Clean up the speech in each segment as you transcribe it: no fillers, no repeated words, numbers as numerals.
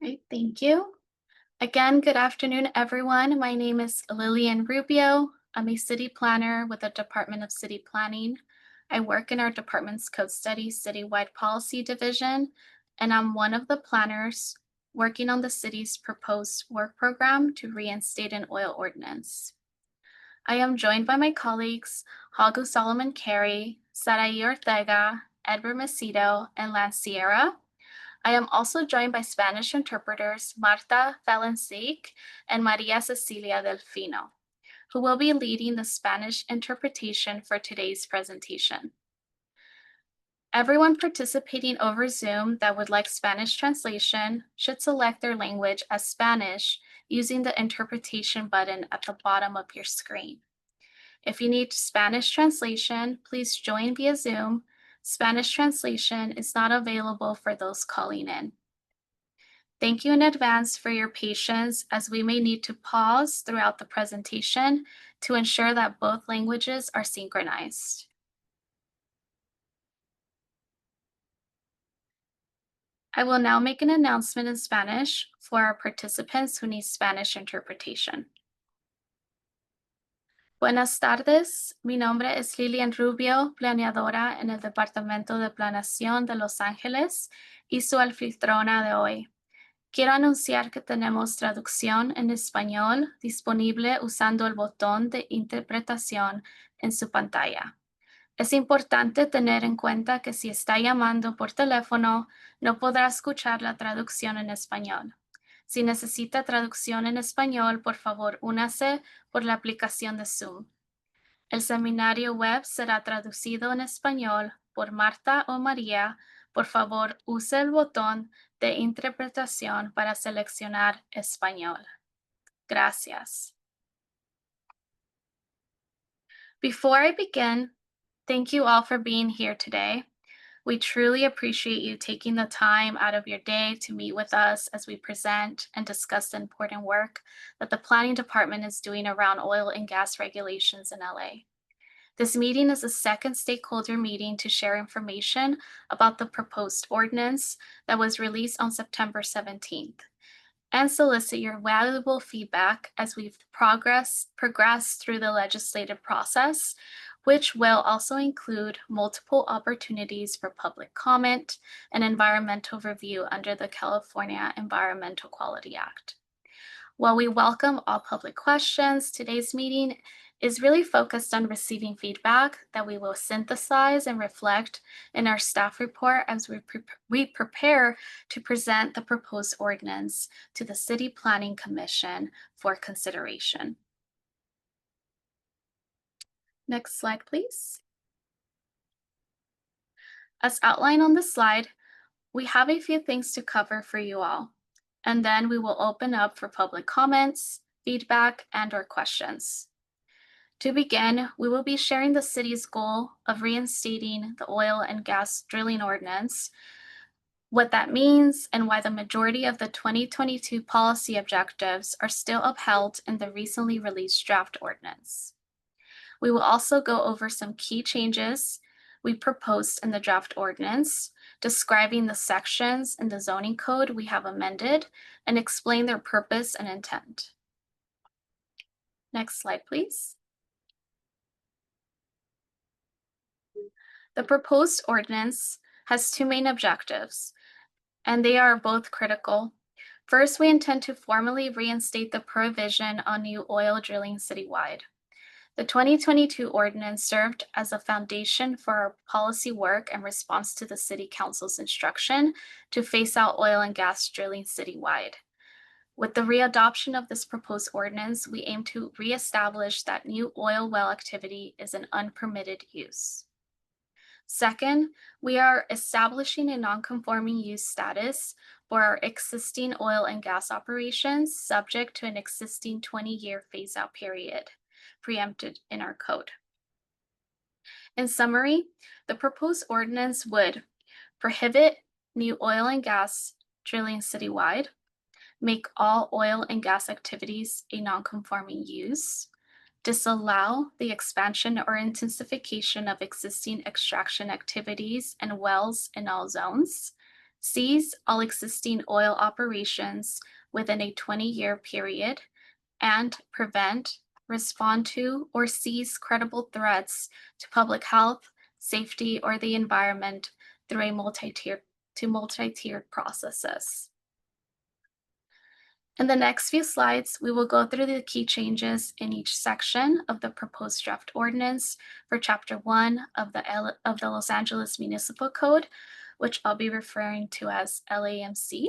Right, thank you. Again, good afternoon, everyone. My name is Lillian Rubio. I'm a city planner with the Department of City Planning. I work in our department's Code Studies Citywide Policy Division, and I'm one of the planners working on the city's proposed work program to reinstate an oil ordinance. I am joined by my colleagues, Hagu Solomon Carey, Sarai Ortega, Edward Macedo, and Lance Sierra. I am also joined by Spanish interpreters Marta Valencic and Maria Cecilia Delfino, who will be leading the Spanish interpretation for today's presentation. Everyone participating over Zoom that would like Spanish translation should select their language as Spanish using the interpretation button at the bottom of your screen. If you need Spanish translation, please join via Zoom. Spanish translation is not available for those calling in. Thank you in advance for your patience, as we may need to pause throughout the presentation to ensure that both languages are synchronized. I will now make an announcement in Spanish for our participants who need Spanish interpretation. Buenas tardes, mi nombre es Lilian Rubio, planeadora en el Departamento de Planeación de Los Ángeles y su anfitriona de hoy. Quiero anunciar que tenemos traducción en español disponible usando el botón de interpretación en su pantalla. Es importante tener en cuenta que si está llamando por teléfono, no podrá escuchar la traducción en español. Si necesita traducción en español, por favor, únase por la aplicación de Zoom. El seminario web será traducido en español por Marta o María. Por favor, use el botón de interpretación para seleccionar español. Gracias. Before I begin, thank you all for being here today. We truly appreciate you taking the time out of your day to meet with us as we present and discuss the important work that the planning department is doing around oil and gas regulations in LA. This meeting is the second stakeholder meeting to share information about the proposed ordinance that was released on September 17th, and solicit your valuable feedback as we've progressed through the legislative process, which will also include multiple opportunities for public comment and environmental review under the California Environmental Quality Act. While we welcome all public questions, today's meeting is really focused on receiving feedback that we will synthesize and reflect in our staff report as we prepare to present the proposed ordinance to the City Planning Commission for consideration. Next slide, please. As outlined on the slide, we have a few things to cover for you all, and then we will open up for public comments, feedback, and/or questions. To begin, we will be sharing the city's goal of reinstating the oil and gas drilling ordinance, what that means, and why the majority of the 2022 policy objectives are still upheld in the recently released draft ordinance. We will also go over some key changes we proposed in the draft ordinance, describing the sections in the zoning code we have amended, and explain their purpose and intent. Next slide, please. The proposed ordinance has two main objectives, and they are both critical. First, we intend to formally reinstate the prohibition on new oil drilling citywide. The 2022 ordinance served as a foundation for our policy work in response to the City Council's instruction to phase out oil and gas drilling citywide. With the readoption of this proposed ordinance, we aim to reestablish that new oil well activity is an unpermitted use. Second, we are establishing a non-conforming use status for our existing oil and gas operations, subject to an existing 20-year phase-out period preempted in our code. In summary, the proposed ordinance would prohibit new oil and gas drilling citywide, make all oil and gas activities a non-conforming use, disallow the expansion or intensification of existing extraction activities and wells in all zones, cease all existing oil operations within a 20-year period, and prevent, respond to, or seize credible threats to public health, safety, or the environment through a multi-tiered processes. In the next few slides, we will go through the key changes in each section of the proposed draft ordinance for Chapter 1 of the Los Angeles Municipal Code, which I'll be referring to as LAMC,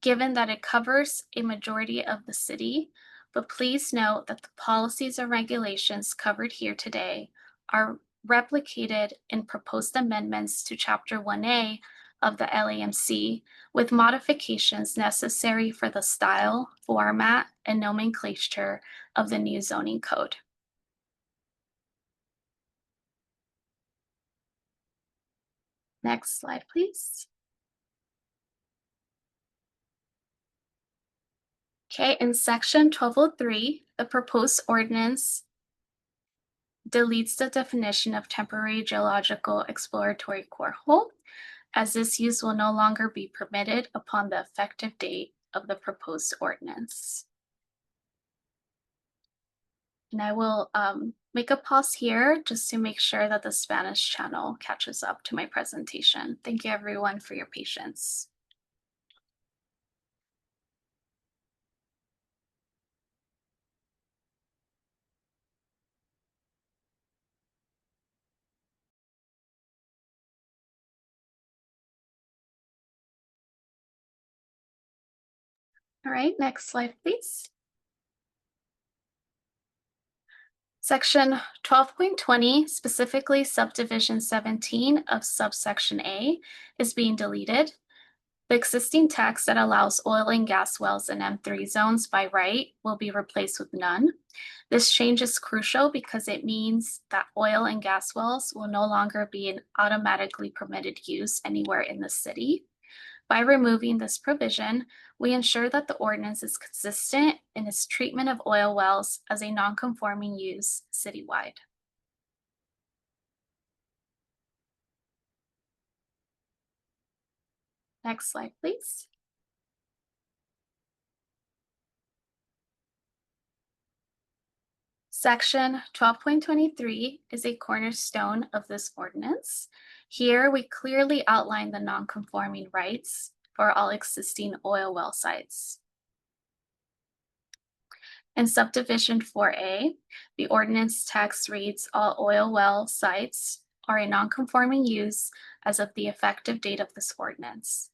given that it covers a majority of the city. But please note that the policies and regulations covered here today are replicated in proposed amendments to Chapter 1A of the LAMC, with modifications necessary for the style, format, and nomenclature of the new zoning code. Next slide, please. Okay, in section 1203, the proposed ordinance deletes the definition of temporary geological exploratory core hole, as this use will no longer be permitted upon the effective date of the proposed ordinance. And I will make a pause here just to make sure that the Spanish channel catches up to my presentation. Thank you everyone for your patience. All right, next slide, please. Section 12.20, specifically subdivision 17 of subsection A, is being deleted. The existing text that allows oil and gas wells in M3 zones by right will be replaced with none. This change is crucial because it means that oil and gas wells will no longer be an automatically permitted use anywhere in the city. By removing this provision, we ensure that the ordinance is consistent in its treatment of oil wells as a non-conforming use citywide. Next slide, please. Section 12.23 is a cornerstone of this ordinance. Here, we clearly outline the non-conforming rights for all existing oil well sites. In subdivision 4A, the ordinance text reads, all oil well sites are a non-conforming use as of the effective date of this ordinance.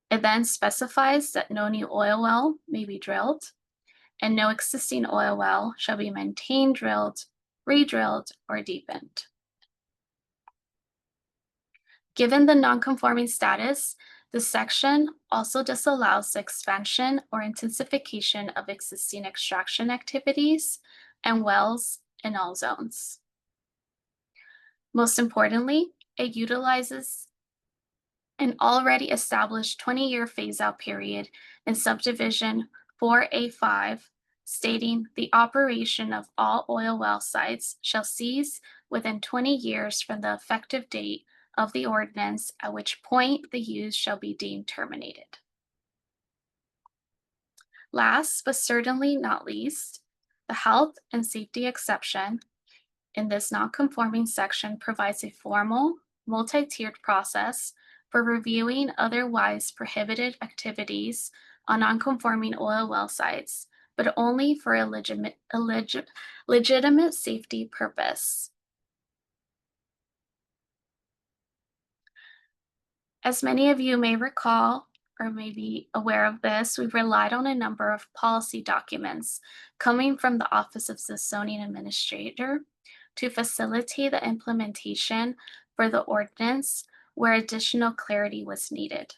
It then specifies that no new oil well may be drilled, and no existing oil well shall be maintained, drilled, re-drilled, or deepened. Given the non-conforming status, this section also disallows the expansion or intensification of existing extraction activities and wells in all zones. Most importantly, it utilizes an already established 20-year phase-out period in subdivision 4A5, stating the operation of all oil well sites shall cease within 20 years from the effective date of the ordinance, at which point the use shall be deemed terminated. Last, but certainly not least, the health and safety exception in this non-conforming section provides a formal, multi-tiered process for reviewing otherwise prohibited activities on non-conforming oil well sites, but only for a legitimate safety purpose. As many of you may recall, or may be aware of this, we've relied on a number of policy documents coming from the Office of the Zoning Administrator to facilitate the implementation for the ordinance where additional clarity was needed.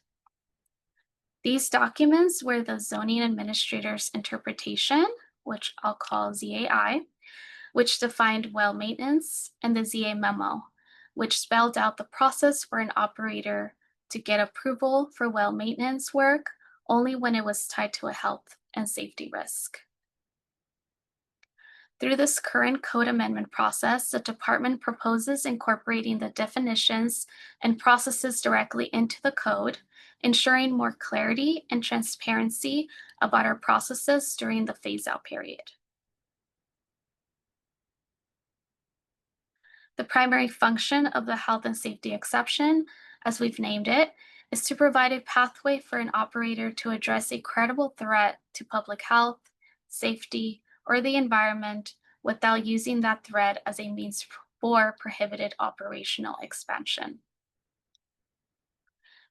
These documents were the Zoning Administrator's interpretation, which I'll call ZAI, which defined well maintenance, and the ZA memo, which spelled out the process for an operator to get approval for well maintenance work only when it was tied to a health and safety risk. Through this current code amendment process, the department proposes incorporating the definitions and processes directly into the code, ensuring more clarity and transparency about our processes during the phase-out period. The primary function of the health and safety exception, as we've named it, is to provide a pathway for an operator to address a credible threat to public health, safety, or the environment without using that threat as a means for prohibited operational expansion.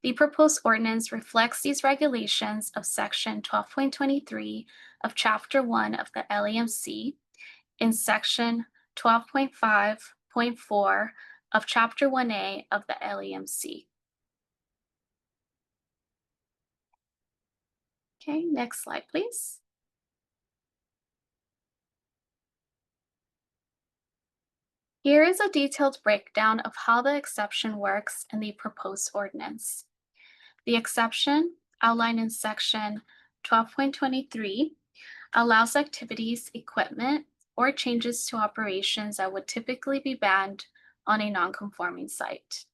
The proposed ordinance reflects these regulations of Section 12.23 of Chapter 1 of the LAMC in Section 12.5.4 of Chapter 1A of the LAMC. Okay, next slide, please. Here is a detailed breakdown of how the exception works in the proposed ordinance. The exception, outlined in Section 12.23, allows activities, equipment, or changes to operations that would typically be banned on a non-conforming site.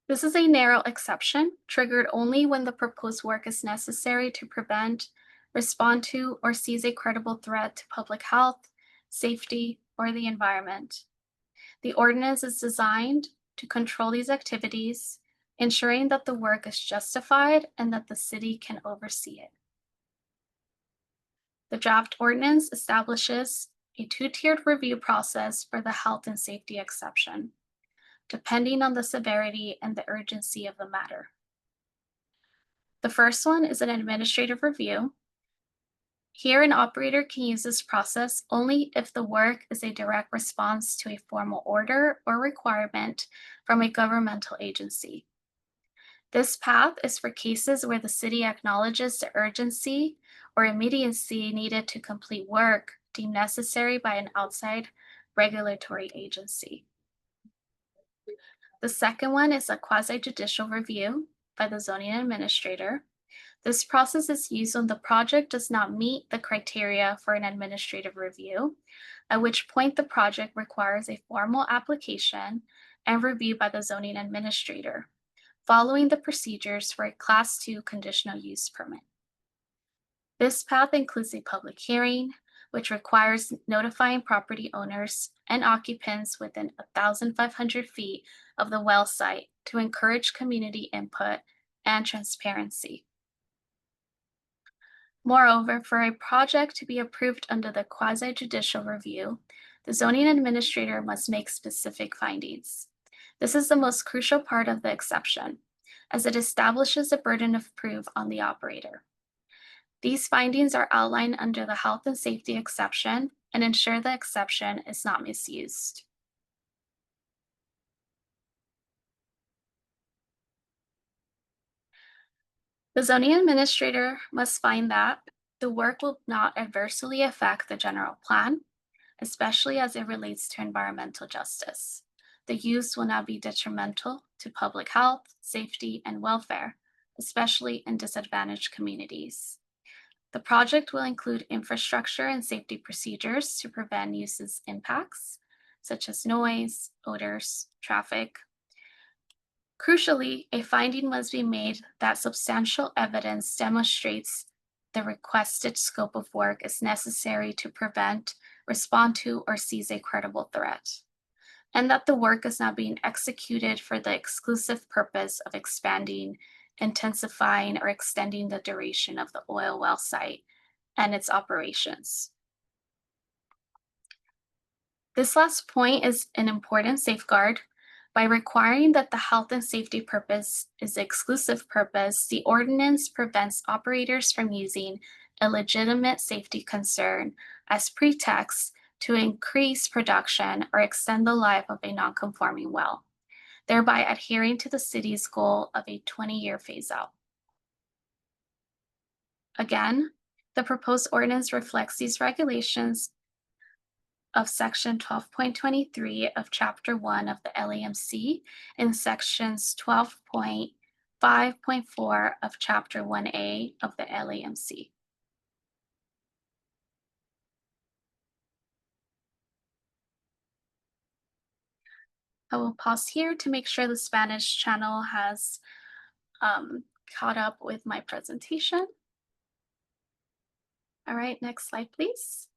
This is a narrow exception, triggered only when the proposed work is necessary to prevent, respond to, or seize a credible threat to public health, safety, or the environment. The ordinance is designed to control these activities, ensuring that the work is justified and that the city can oversee it. The draft ordinance establishes a two-tiered review process for the health and safety exception, depending on the severity and the urgency of the matter. The first one is an administrative review. Here, an operator can use this process only if the work is a direct response to a formal order or requirement from a governmental agency. This path is for cases where the city acknowledges the urgency or immediacy needed to complete work deemed necessary by an outside regulatory agency. The second one is a quasi-judicial review by the zoning administrator. This process is used when the project does not meet the criteria for an administrative review, at which point the project requires a formal application and review by the zoning administrator, following the procedures for a Class 2 conditional use permit. This path includes a public hearing, which requires notifying property owners and occupants within 1,500 feet of the well site to encourage community input and transparency. Moreover, for a project to be approved under the quasi-judicial review, the zoning administrator must make specific findings. This is the most crucial part of the exception, as it establishes a burden of proof on the operator. These findings are outlined under the health and safety exception and ensure the exception is not misused. The zoning administrator must find that the work will not adversely affect the general plan, especially as it relates to environmental justice. The use will not be detrimental to public health, safety, and welfare, especially in disadvantaged communities. The project will include infrastructure and safety procedures to prevent nuisance impacts, such as noise, odors, traffic. Crucially, a finding must be made that substantial evidence demonstrates the requested scope of work is necessary to prevent, respond to, or seize a credible threat, and that the work is not being executed for the exclusive purpose of expanding, intensifying, or extending the duration of the oil well site and its operations. This last point is an important safeguard. By requiring that the health and safety purpose is the exclusive purpose, the ordinance prevents operators from using a legitimate safety concern as pretext to increase production or extend the life of a non-conforming well, thereby adhering to the city's goal of a 20-year phase-out. Again, the proposed ordinance reflects these regulations of Section 12.23 of Chapter 1 of the LAMC and Sections 12.5 5.4 of Chapter 1A of the LAMC. I will pause here to make sure the Spanish channel has caught up with my presentation. All right, next slide, please.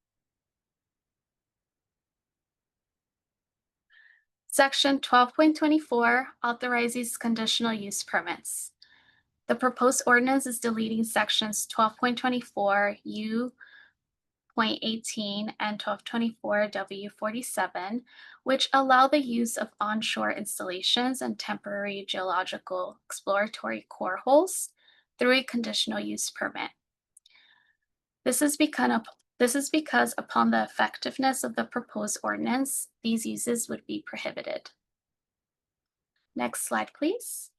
Section 12.24 authorizes conditional use permits. The proposed ordinance is deleting sections 12.24 U.18 and 1224 W47, which allow the use of onshore installations and temporary geological exploratory core holes through a conditional use permit. This is because upon the effectiveness of the proposed ordinance, these uses would be prohibited. Next slide, please.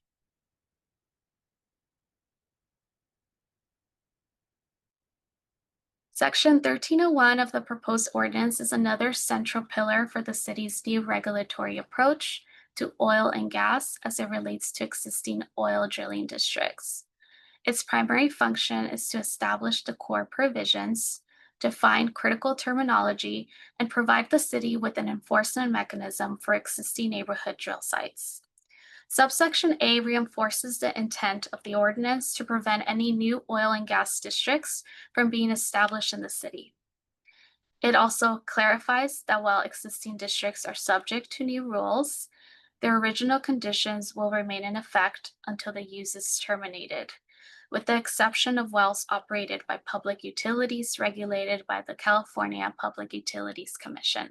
Section 1301 of the proposed ordinance is another central pillar for the city's new regulatory approach to oil and gas as it relates to existing oil drilling districts. Its primary function is to establish the core provisions, define critical terminology, and provide the city with an enforcement mechanism for existing neighborhood drill sites. Subsection A reinforces the intent of the ordinance to prevent any new oil and gas districts from being established in the city. It also clarifies that while existing districts are subject to new rules, their original conditions will remain in effect until the use is terminated, with the exception of wells operated by public utilities regulated by the California Public Utilities Commission.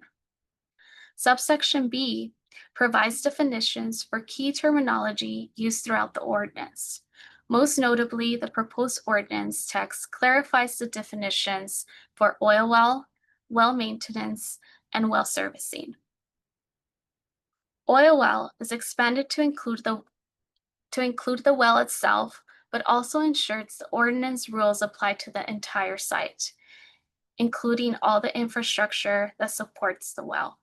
Subsection B provides definitions for key terminology used throughout the ordinance. Most notably, the proposed ordinance text clarifies the definitions for oil well, well maintenance, and well servicing. Oil well is expanded to include the well itself, but also ensures the ordinance rules apply to the entire site, including all the infrastructure that supports the well.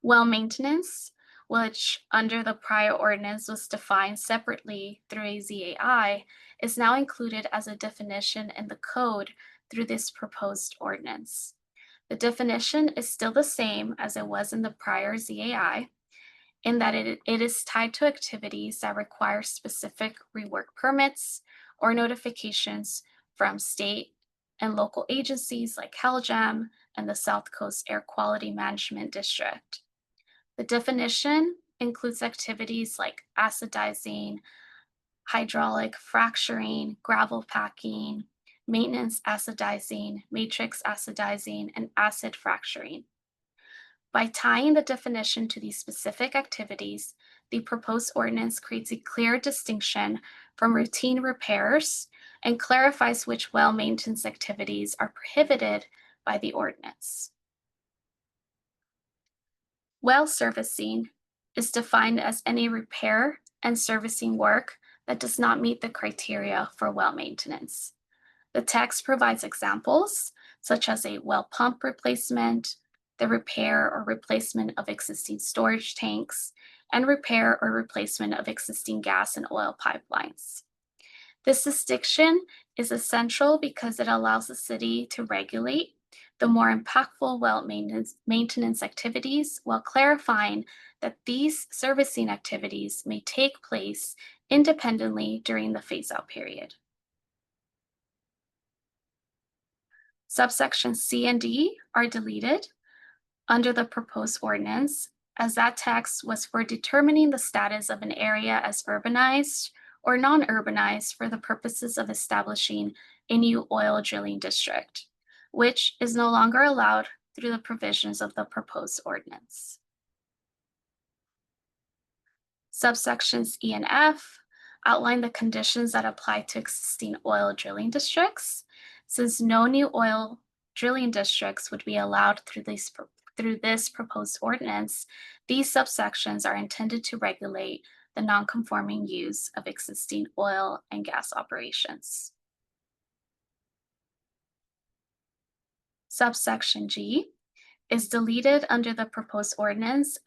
Well maintenance, which under the prior ordinance was defined separately through a ZAI, is now included as a definition in the code through this proposed ordinance. The definition is still the same as it was in the prior ZAI, in that it is tied to activities that require specific rework permits or notifications from state and local agencies like CalGEM and the South Coast Air Quality Management District. The definition includes activities like acidizing, hydraulic fracturing, gravel packing, maintenance acidizing, matrix acidizing, and acid fracturing. By tying the definition to these specific activities, the proposed ordinance creates a clear distinction from routine repairs and clarifies which well maintenance activities are prohibited by the ordinance. Well servicing is defined as any repair and servicing work that does not meet the criteria for well maintenance. The text provides examples such as a well pump replacement, the repair or replacement of existing storage tanks, and repair or replacement of existing gas and oil pipelines. This distinction is essential because it allows the city to regulate the more impactful well maintenance activities while clarifying that these servicing activities may take place independently during the phase-out period. Subsections C and D are deleted under the proposed ordinance, as that text was for determining the status of an area as urbanized or non-urbanized for the purposes of establishing a new oil drilling district, which is no longer allowed through the provisions of the proposed ordinance. Subsections E and F outline the conditions that apply to existing oil drilling districts. Since no new oil drilling districts would be allowed through this proposed ordinance, these subsections are intended to regulate the non-conforming use of existing oil and gas operations. Subsection G is deleted under the proposed ordinance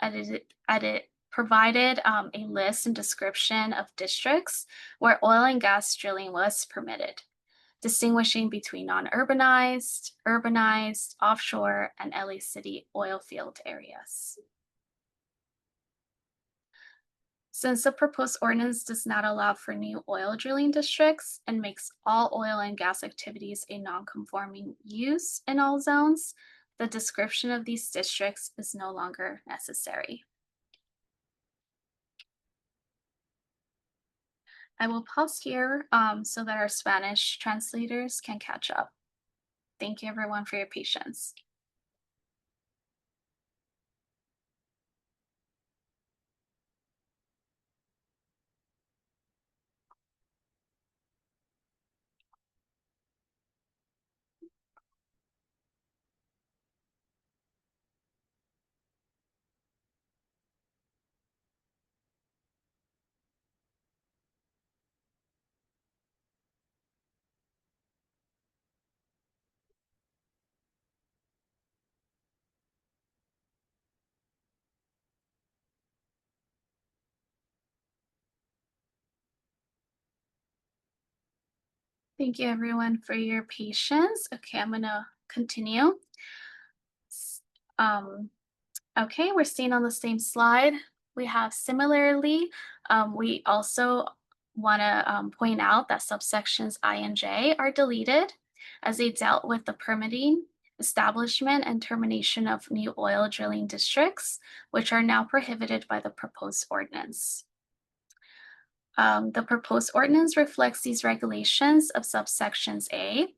provided a list and description of districts where oil and gas drilling was permitted, distinguishing between non-urbanized, urbanized, offshore, and LA City oil field areas. Since the proposed ordinance does not allow for new oil drilling districts and makes all oil and gas activities a non-conforming use in all zones, the description of these districts is no longer necessary. I will pause here so that our Spanish translators can catch up. Thank you everyone for your patience. Thank you everyone for your patience. Okay, I'm gonna continue. S- Um, okay, we're seeing on the same slide. We have similarly, we also wanna point out that subsections I and J are deleted as they dealt with the permitting, establishment, and termination of new oil drilling districts, which are now prohibited by the proposed ordinance. The proposed ordinance reflects these regulations of subsections A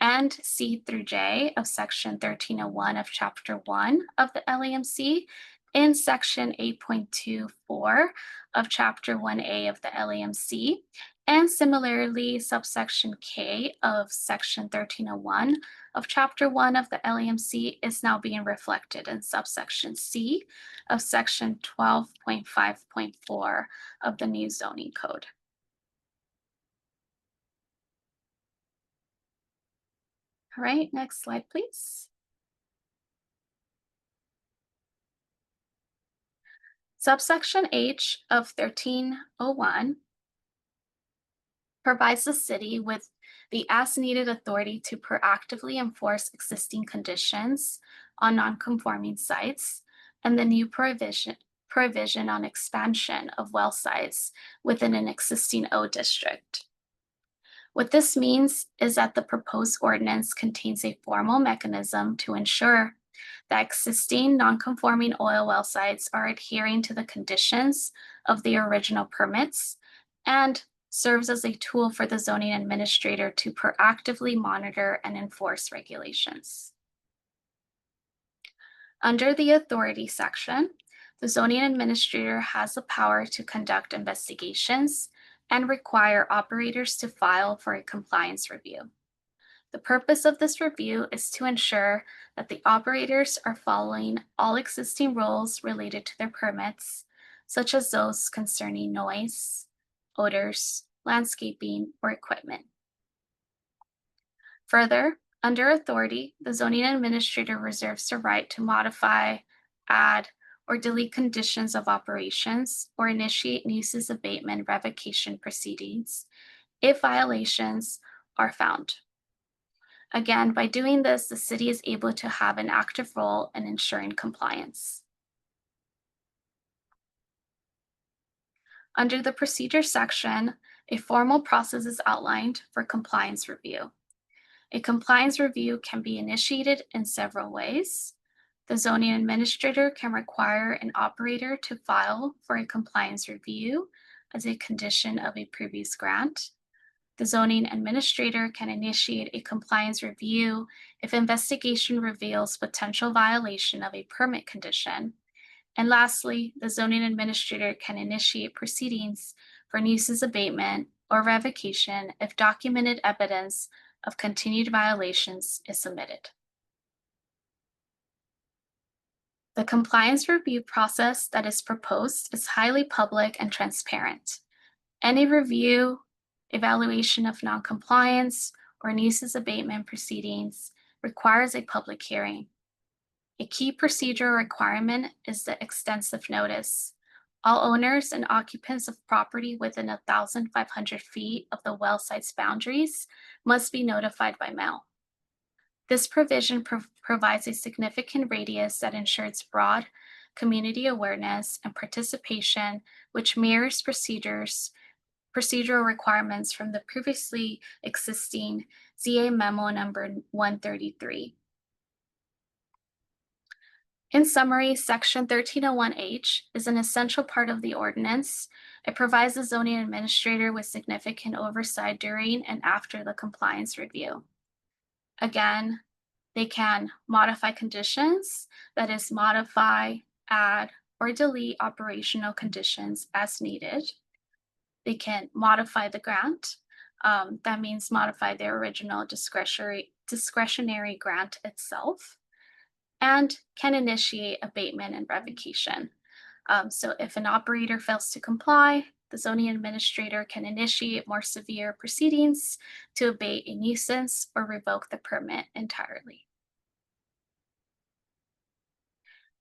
and C through J of section 1301 of chapter 1 of the LAMC in section 8.24 of chapter 1A of the LAMC, and similarly subsection K of section 1301 of chapter 1 of the LAMC is now being reflected in subsection C of section 12.5.4 of the new zoning code. All right, next slide, please. Subsection H of 1301 provides the city with the as-needed authority to proactively enforce existing conditions on non-conforming sites and the new provision on expansion of well sites within an existing O district. What this means is that the proposed ordinance contains a formal mechanism to ensure that existing non-conforming oil well sites are adhering to the conditions of the original permits and serves as a tool for the zoning administrator to proactively monitor and enforce regulations. Under the authority section, the zoning administrator has the power to conduct investigations and require operators to file for a compliance review. The purpose of this review is to ensure that the operators are following all existing rules related to their permits, such as those concerning noise, odors, landscaping, or equipment. Further, under authority, the zoning administrator reserves the right to modify, add, or delete conditions of operations or initiate nuisance abatement revocation proceedings if violations are found. Again, by doing this, the city is able to have an active role in ensuring compliance. Under the procedure section, a formal process is outlined for compliance review. A compliance review can be initiated in several ways. The zoning administrator can require an operator to file for a compliance review as a condition of a previous grant. The zoning administrator can initiate a compliance review if investigation reveals potential violation of a permit condition. And lastly, the zoning administrator can initiate proceedings for nuisance abatement or revocation if documented evidence of continued violations is submitted. The compliance review process that is proposed is highly public and transparent. Any review, evaluation of noncompliance, or nuisance abatement proceedings requires a public hearing. A key procedural requirement is the extensive notice. All owners and occupants of property within 1,500 feet of the well site's boundaries must be notified by mail. This provision provides a significant radius that ensures broad community awareness and participation, which mirrors procedural requirements from the previously existing ZA Memo number 133. In summary, Section 1301H is an essential part of the ordinance. It provides the zoning administrator with significant oversight during and after the compliance review. Again, they can modify conditions, that is, modify, add, or delete operational conditions as needed. They can modify the grant. That means modify the original discretionary grant itself, and can initiate abatement and revocation. So if an operator fails to comply, the zoning administrator can initiate more severe proceedings to abate a nuisance or revoke the permit entirely.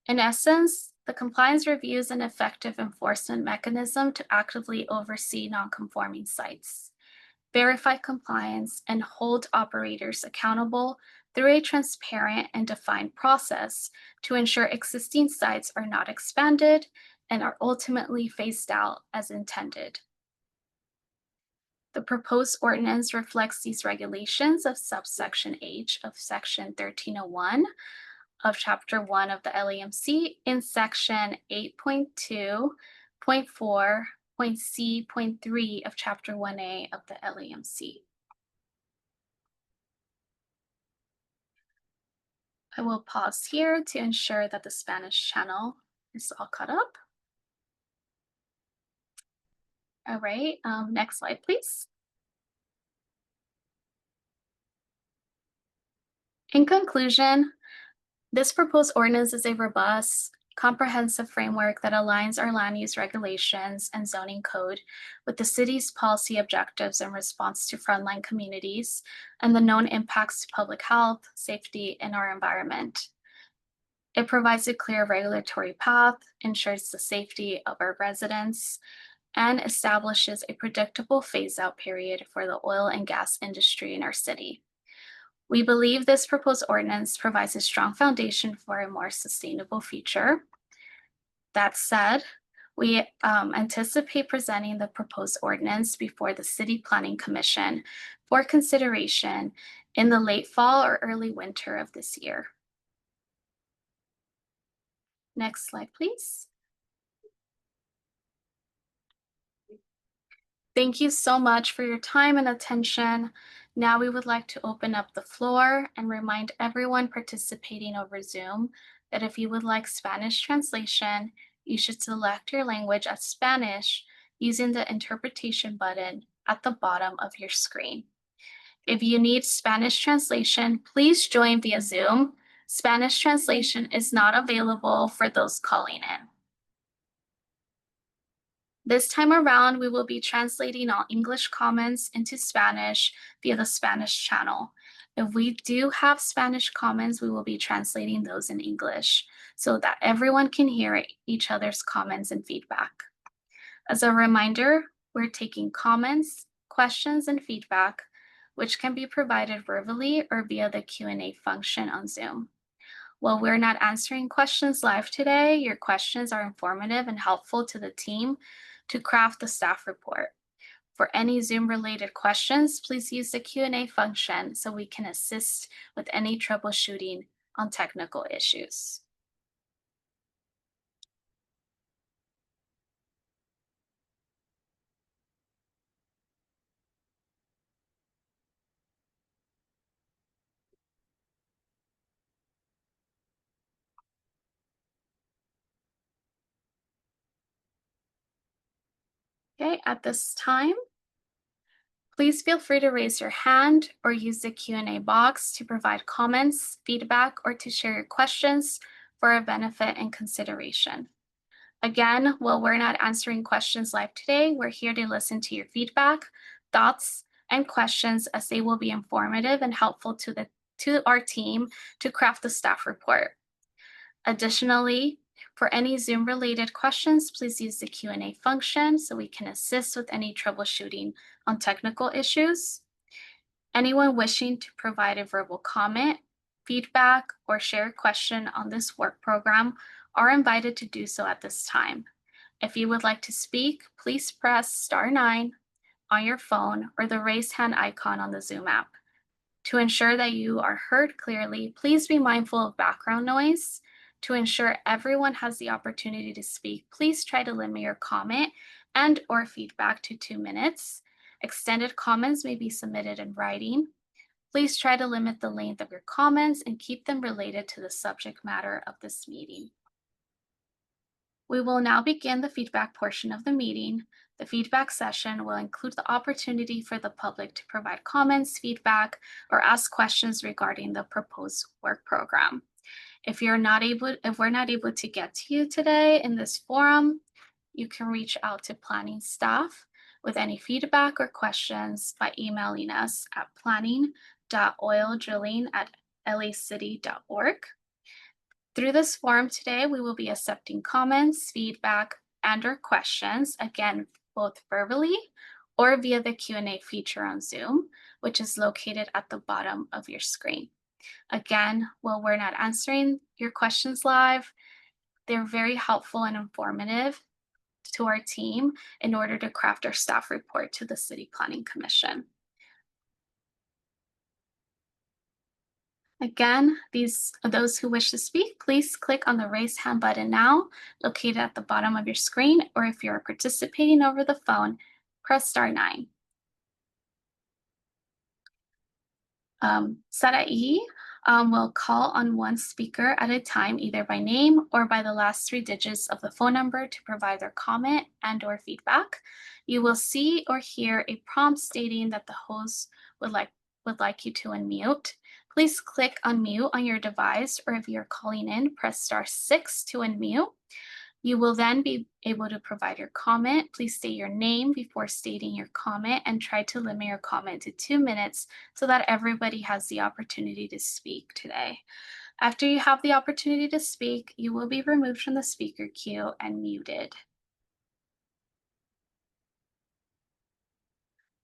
In essence, the compliance review is an effective enforcement mechanism to actively oversee non-conforming sites, verify compliance, and hold operators accountable through a transparent and defined process to ensure existing sites are not expanded and are ultimately phased out as intended. The proposed ordinance reflects these regulations of subsection H of section 1301 of chapter 1 of the LAMC in section 8.2.4.C.3 of chapter 1A of the LAMC. I will pause here to ensure that the Spanish channel is all caught up. All right, next slide, please. In conclusion, this proposed ordinance is a robust, comprehensive framework that aligns our land use regulations and zoning code with the city's policy objectives in response to frontline communities and the known impacts to public health, safety, and our environment. It provides a clear regulatory path, ensures the safety of our residents, and establishes a predictable phase-out period for the oil and gas industry in our city. We believe this proposed ordinance provides a strong foundation for a more sustainable future. That said, we anticipate presenting the proposed ordinance before the City Planning Commission for consideration in the late fall or early winter of this year. Next slide, please. Thank you so much for your time and attention. Now we would like to open up the floor and remind everyone participating over Zoom that if you would like Spanish translation, you should select your language as Spanish using the interpretation button at the bottom of your screen. If you need Spanish translation, please join via Zoom. Spanish translation is not available for those calling in. This time around, we will be translating all English comments into Spanish via the Spanish channel. If we do have Spanish comments, we will be translating those in English so that everyone can hear each other's comments and feedback. As a reminder, we're taking comments, questions, and feedback, which can be provided verbally or via the Q&A function on Zoom. While we're not answering questions live today, your questions are informative and helpful to the team to craft the staff report. For any Zoom-related questions, please use the Q&A function so we can assist with any troubleshooting on technical issues. Okay, at this time, please feel free to raise your hand or use the Q&A box to provide comments, feedback, or to share your questions for our benefit and consideration. Again, while we're not answering questions live today, we're here to listen to your feedback, thoughts, and questions as they will be informative and helpful to our team to craft the staff report. Additionally, For any Zoom-related questions, please use the Q&A function so we can assist with any troubleshooting on technical issues. Anyone wishing to provide a verbal comment, feedback, or share a question on this work program are invited to do so at this time. If you would like to speak, please press *9 on your phone or the raise hand icon on the Zoom app. To ensure that you are heard clearly, please be mindful of background noise. To ensure everyone has the opportunity to speak, please try to limit your comment and/or feedback to 2 minutes. Extended comments may be submitted in writing. Please try to limit the length of your comments and keep them related to the subject matter of this meeting. We will now begin the feedback portion of the meeting. The feedback session will include the opportunity for the public to provide comments, feedback, or ask questions regarding the proposed work program. If we're not able to get to you today in this forum, you can reach out to planning staff with any feedback or questions by emailing us at planning.oildrilling@lacity.org. Through this forum today, we will be accepting comments, feedback, and/or questions, again, both verbally or via the Q&A feature on Zoom, which is located at the bottom of your screen. Again, while we're not answering your questions live, they're very helpful and informative to our team in order to craft our staff report to the City Planning Commission. Again, those who wish to speak, please click on the raise hand button now, located at the bottom of your screen, or if you're participating over the phone, press *9. Sarai will call on one speaker at a time, either by name or by the last 3 digits of the phone number to provide their comment and/or feedback. You will see or hear a prompt stating that the host would like you to unmute. Please click unmute on your device, or if you're calling in, press *6 to unmute. You will then be able to provide your comment. Please state your name before stating your comment and try to limit your comment to 2 minutes so that everybody has the opportunity to speak today. After you have the opportunity to speak, you will be removed from the speaker queue and muted.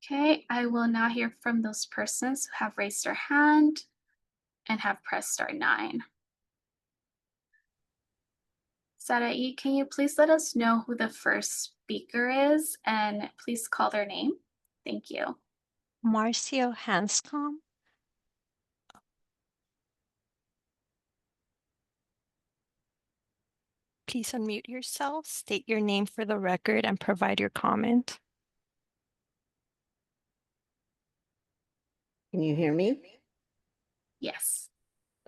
Okay, I will now hear from those persons who have raised their hand and have pressed *9. Sarai, can you please let us know who the first speaker is and please call their name? Thank you. Marcio Hanscom. Please unmute yourself, state your name for the record, and provide your comment. Can you hear me? Yes.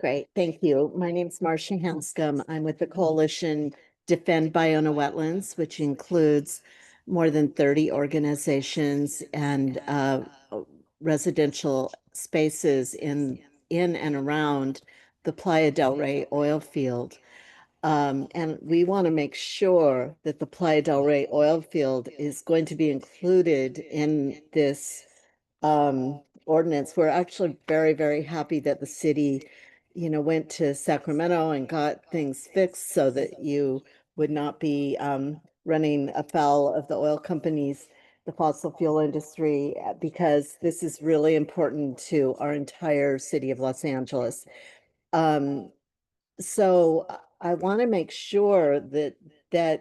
Great, thank you. My name is Marcia Hanscom. I'm with the coalition Defend Biona Wetlands, which includes more than 30 organizations and residential spaces in and around the Playa del Rey oil field. And we want to make sure that the Playa del Rey oil field is going to be included in this ordinance. We're actually very, very happy that the city, went to Sacramento and got things fixed so that you would not be running afoul of the oil companies, the fossil fuel industry, because this is really important to our entire city of Los Angeles. So I want to make sure that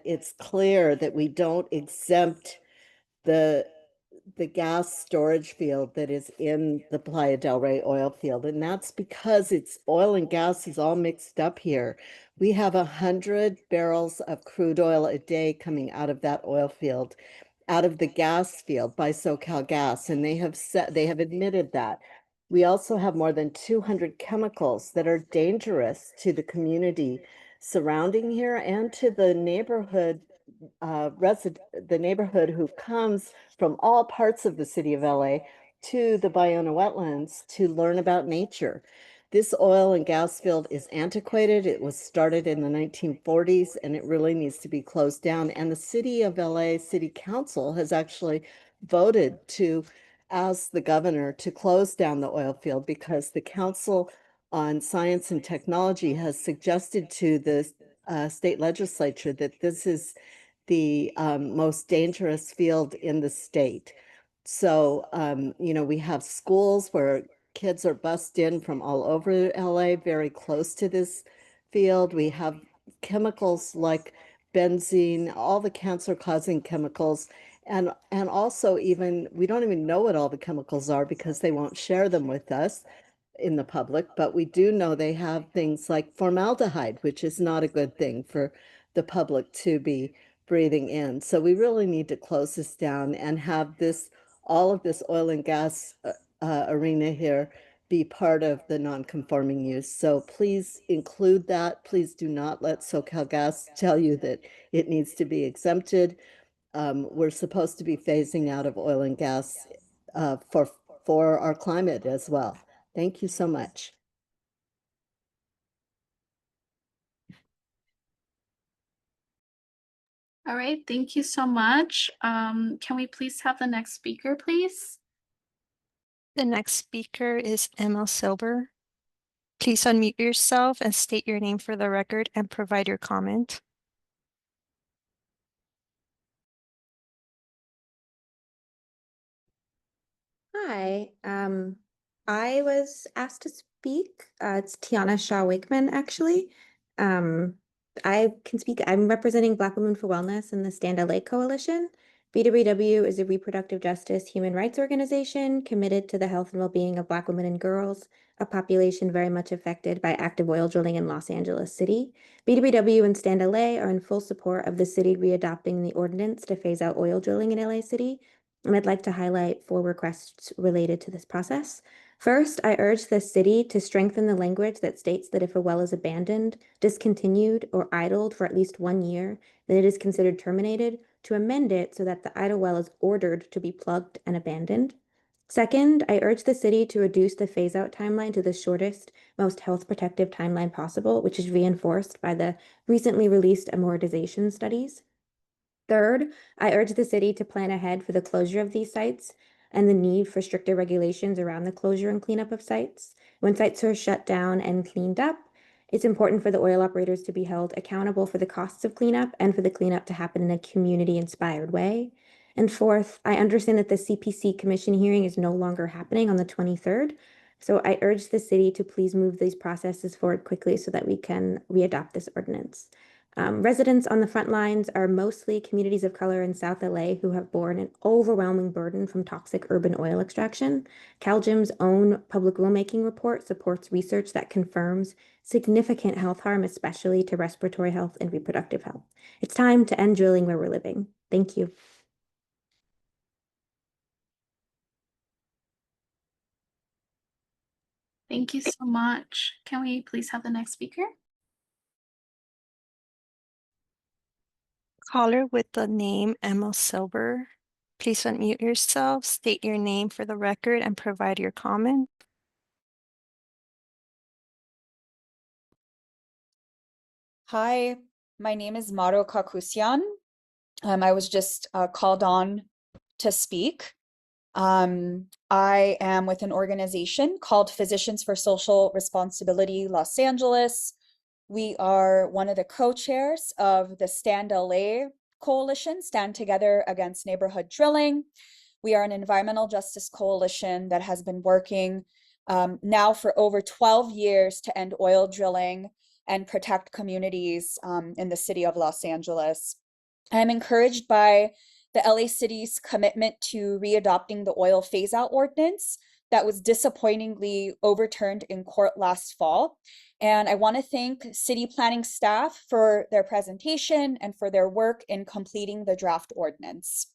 it's clear that we don't exempt the gas storage field that is in the Playa del Rey oil field. And that's because it's oil and gas is all mixed up here. We have 100 barrels of crude oil a day coming out of that oil field, out of the gas field by SoCal Gas. And they have admitted that. We also have more than 200 chemicals that are dangerous to the community surrounding here and to the neighborhood the neighborhood who comes from all parts of the city of LA to the Biona wetlands to learn about nature. This oil and gas field is antiquated. It was started in the 1940s and it really needs to be closed down. And the city of LA City Council has actually voted to ask the governor to close down the oil field because the Council on Science and Technology has suggested to the state legislature that this is the most dangerous field in the state. So, you know, we have schools where kids are bussed in from all over LA, very close to this field. We have chemicals like benzene, all the cancer-causing chemicals, and also even we don't even know what all the chemicals are because they won't share them with us in the public, but we do know they have things like formaldehyde, which is not a good thing for the public to be breathing in. So we really need to close this down and have this, all of this oil and gas arena here be part of the non-conforming use. So please include that. Please do not let SoCalGas tell you that it needs to be exempted. We're supposed to be phasing out of oil and gas for our climate as well. Thank you so much. All right, thank you so much. Can we please have the next speaker, please? The next speaker is Emma Silber. Please unmute yourself and state your name for the record and provide your comment. Hi, I was asked to speak. It's Tiana Shaw Wakeman, actually. I can speak. I'm representing Black Women for Wellness in the Stand LA Coalition. BWW is a reproductive justice human rights organization committed to the health and well-being of Black women and girls, a population very much affected by active oil drilling in Los Angeles City. BWW and Stand LA are in full support of the city readopting the ordinance to phase out oil drilling in LA City, and I'd like to highlight 4 requests related to this process. First, I urge the city to strengthen the language that states that if a well is abandoned, discontinued, or idled for at least 1 year, then it is considered terminated, to amend it so that the idle well is ordered to be plugged and abandoned. Second, I urge the city to reduce the phase-out timeline to the shortest, most health protective timeline possible, which is reinforced by the recently released amortization studies. Third, I urge the city to plan ahead for the closure of these sites and the need for stricter regulations around the closure and cleanup of sites. When sites are shut down and cleaned up, it's important for the oil operators to be held accountable for the costs of cleanup and for the cleanup to happen in a community-inspired way. And fourth, I understand that the CPC Commission hearing is no longer happening on the 23rd. So I urge the city to please move these processes forward quickly so that we can readopt this ordinance. Residents on the front lines are mostly communities of color in South LA who have borne an overwhelming burden from toxic urban oil extraction. CalGEM's own public rulemaking report supports research that confirms significant health harm, especially to respiratory health and reproductive health. It's time to end drilling where we're living. Thank you. Thank you so much. Can we please have the next speaker? Caller with the name Emma Silber. Please unmute yourself, state your name for the record, and provide your comment. Hi, my name is Maro Kakusian. I was just called on to speak. I am with an organization called Physicians for Social Responsibility Los Angeles. We are one of the co-chairs of the Stand LA Coalition, Stand Together Against Neighborhood Drilling. We are an environmental justice coalition that has been working now for over 12 years to end oil drilling and protect communities in the city of Los Angeles. I'm encouraged by the LA City's commitment to readopting the oil phase-out ordinance that was disappointingly overturned in court last fall. And I want to thank city planning staff for their presentation and for their work in completing the draft ordinance.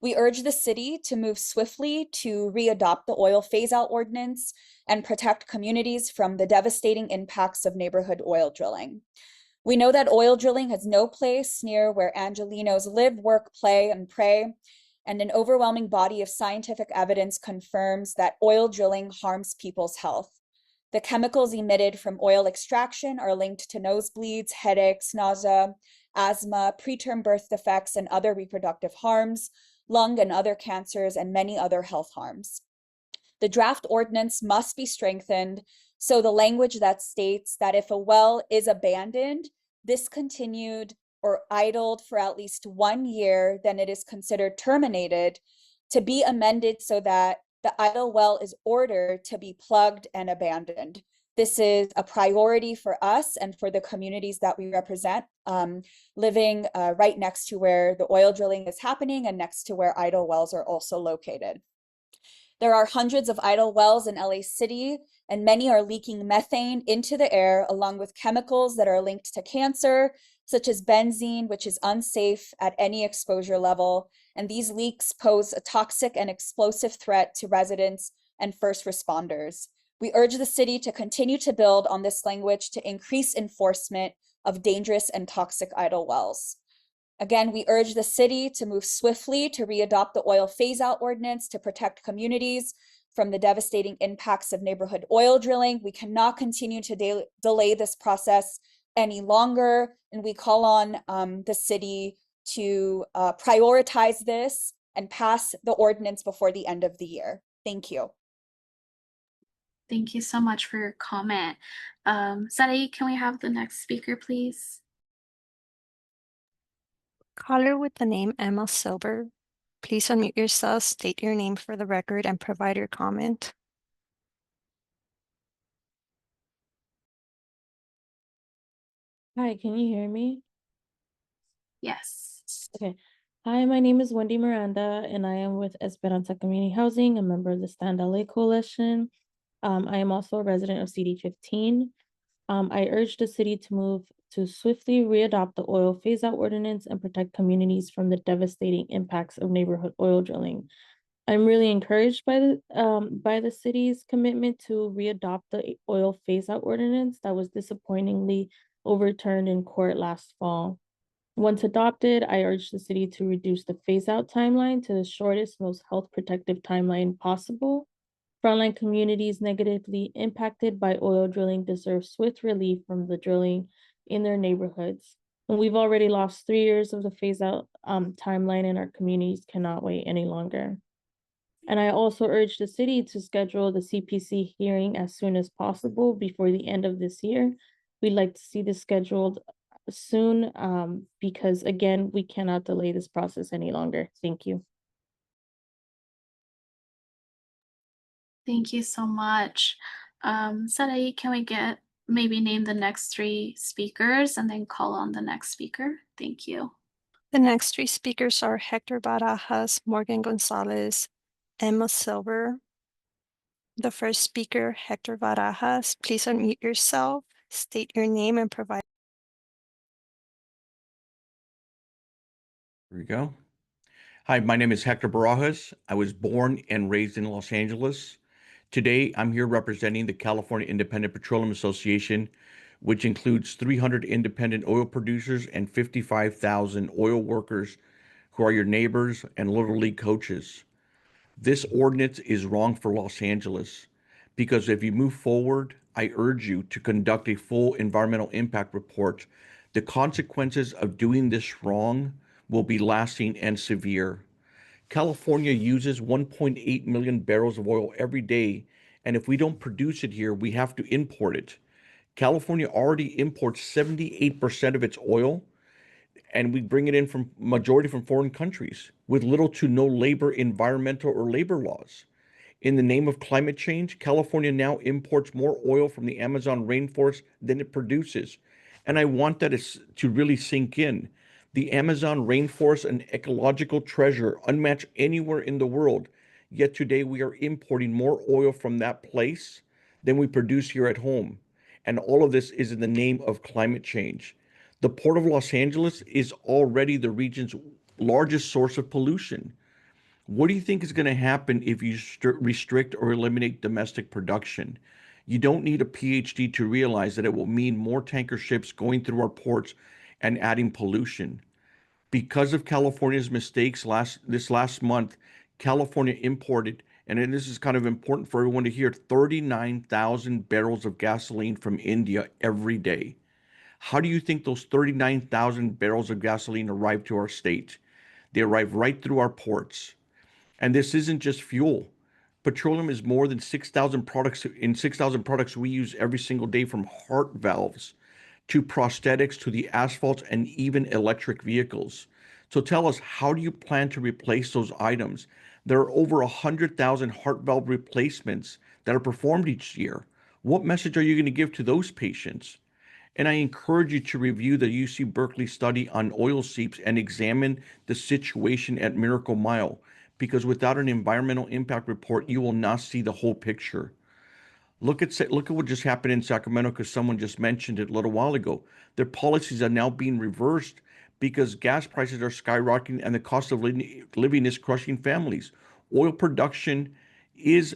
We urge the city to move swiftly to readopt the oil phase-out ordinance and protect communities from the devastating impacts of neighborhood oil drilling. We know that oil drilling has no place near where Angelenos live, work, play, and pray, and an overwhelming body of scientific evidence confirms that oil drilling harms people's health. The chemicals emitted from oil extraction are linked to nosebleeds, headaches, nausea, asthma, preterm birth defects, and other reproductive harms, lung and other cancers, and many other health harms. The draft ordinance must be strengthened so the language that states that if a well is abandoned, discontinued or idled for at least 1 year, then it is considered terminated, to be amended so that the idle well is ordered to be plugged and abandoned. This is a priority for us and for the communities that we represent, living right next to where the oil drilling is happening and next to where idle wells are also located. There are hundreds of idle wells in LA City, and many are leaking methane into the air, along with chemicals that are linked to cancer, such as benzene, which is unsafe at any exposure level. And these leaks pose a toxic and explosive threat to residents and first responders. We urge the city to continue to build on this language to increase enforcement of dangerous and toxic idle wells. Again, we urge the city to move swiftly to readopt the oil phase-out ordinance to protect communities from the devastating impacts of neighborhood oil drilling. We cannot continue to delay this process any longer, and we call on the city to prioritize this and pass the ordinance before the end of the year. Thank you. Thank you so much for your comment. Sarai, can we have the next speaker, please? Caller with the name Emma Silber, please unmute yourself, state your name for the record, and provide your comment. Hi, can you hear me? Yes. Okay. Hi, my name is Wendy Miranda, and I am with Esperanza Community Housing, a member of the Stand LA Coalition. I am also a resident of CD 15. I urge the city to move to swiftly readopt the oil phase-out ordinance and protect communities from the devastating impacts of neighborhood oil drilling. I'm really encouraged by the city's commitment to readopt the oil phase-out ordinance that was disappointingly overturned in court last fall. Once adopted, I urge the city to reduce the phase-out timeline to the shortest, most health protective timeline possible. Frontline communities negatively impacted by oil drilling deserve swift relief from the drilling in their neighborhoods. And we've already lost 3 years of the phase-out timeline, and our communities cannot wait any longer. And I also urge the city to schedule the CPC hearing as soon as possible before the end of this year. We'd like to see this scheduled soon because, again, we cannot delay this process any longer. Thank you. Thank you so much. Sarai, can we maybe name the next 3 speakers and then call on the next speaker? Thank you. The next 3 speakers are Hector Barajas, Morgan Gonzalez, Emma Silber. The first speaker, Hector Barajas, please unmute yourself, state your name, and provide. Here we go. Hi, my name is Hector Barajas. I was born and raised in Los Angeles. Today, I'm here representing the California Independent Petroleum Association, which includes 300 independent oil producers and 55,000 oil workers who are your neighbors and Little League coaches. This ordinance is wrong for Los Angeles because if you move forward, I urge you to conduct a full environmental impact report. The consequences of doing this wrong will be lasting and severe. California uses 1.8 million barrels of oil every day, and if we don't produce it here, we have to import it. California already imports 78% of its oil, and we bring it in from majority from foreign countries with little to no labor, environmental, or labor laws. In the name of climate change, California now imports more oil from the Amazon rainforest than it produces. And I want that to really sink in. The Amazon rainforest, an ecological treasure unmatched anywhere in the world. Yet today we are importing more oil from that place than we produce here at home. And all of this is in the name of climate change. The Port of Los Angeles is already the region's largest source of pollution. What do you think is going to happen if you restrict or eliminate domestic production? You don't need a PhD to realize that it will mean more tanker ships going through our ports and adding pollution. Because of California's mistakes this last month, California imported, and this is kind of important for everyone to hear, 39,000 barrels of gasoline from India every day. How do you think those 39,000 barrels of gasoline arrive to our state? They arrive right through our ports. And this isn't just fuel. Petroleum is more than 6,000 products. In 6,000 products we use every single day, from heart valves to prosthetics to the asphalt and even electric vehicles. So tell us, how do you plan to replace those items? There are over 100,000 heart valve replacements that are performed each year. What message are you going to give to those patients? And I encourage you to review the UC Berkeley study on oil seeps and examine the situation at Miracle Mile, because without an environmental impact report, you will not see the whole picture. Look at what just happened in Sacramento, because someone just mentioned it a little while ago. Their policies are now being reversed because gas prices are skyrocketing and the cost of living is crushing families. Oil production is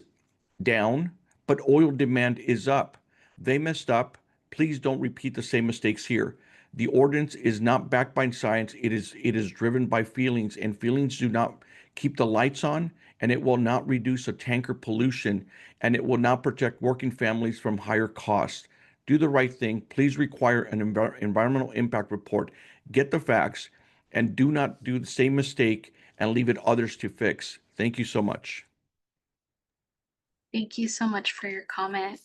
down, but oil demand is up. They messed up. Please don't repeat the same mistakes here. The ordinance is not backed by science. It is driven by feelings, and feelings do not keep the lights on, and it will not reduce a tanker pollution, and it will not protect working families from higher costs. Do the right thing. Please require an environmental impact report. Get the facts, and do not do the same mistake and leave it others to fix. Thank you so much. Thank you so much for your comment.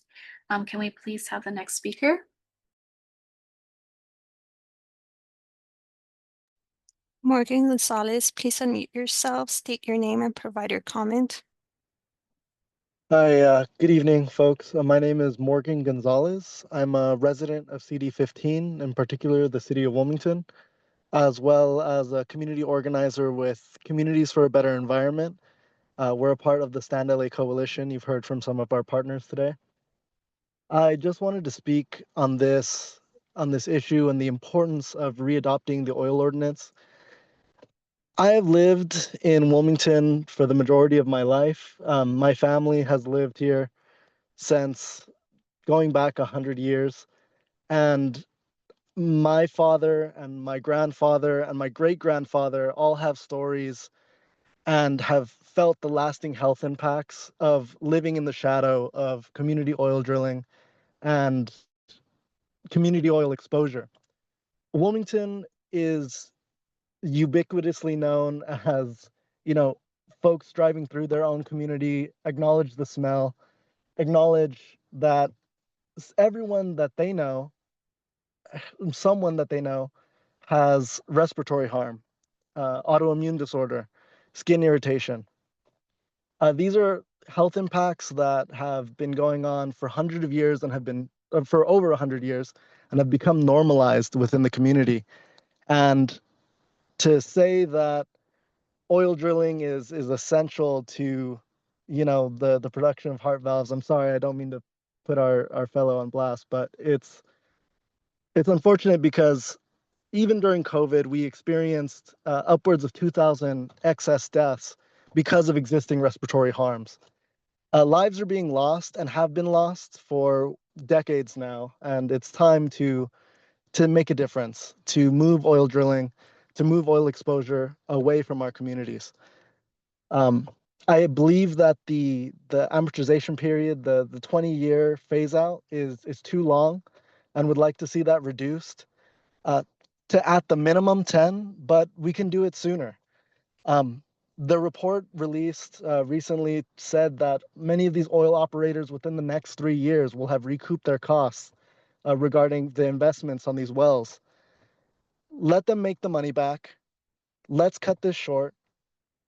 Can we please have the next speaker? Morgan Gonzalez, please unmute yourself, state your name, and provide your comment. Hi, good evening, folks. My name is Morgan Gonzalez. I'm a resident of CD15, in particular the city of Wilmington, as well as a community organizer with Communities for a Better Environment. We're a part of the Stand LA Coalition. You've heard from some of our partners today. I just wanted to speak on this issue and the importance of readopting the oil ordinance. I have lived in Wilmington for the majority of my life. My family has lived here since going back 100 years. And my father and my grandfather and my great grandfather all have stories and have felt the lasting health impacts of living in the shadow of community oil drilling and community oil exposure. Wilmington is ubiquitously known as, folks driving through their own community acknowledge the smell, acknowledge that everyone that they know, someone that they know, has respiratory harm, autoimmune disorder, skin irritation. These are health impacts that have been going on for hundreds of years and have been for over 100 years and have become normalized within the community. And to say that oil drilling is essential to, the production of heart valves, I'm sorry, I don't mean to put our fellow on blast, but it's unfortunate because even during COVID, we experienced upwards of 2,000 excess deaths because of existing respiratory harms. Lives are being lost and have been lost for decades now, and it's time to make a difference, to move oil drilling, to move oil exposure away from our communities. I believe that the amortization period, the 20-year phase out is too long, and would like to see that reduced to at the minimum 10, but we can do it sooner. The report released recently said that many of these oil operators within the next 3 years will have recouped their costs regarding the investments on these wells. Let them make the money back. Let's cut this short,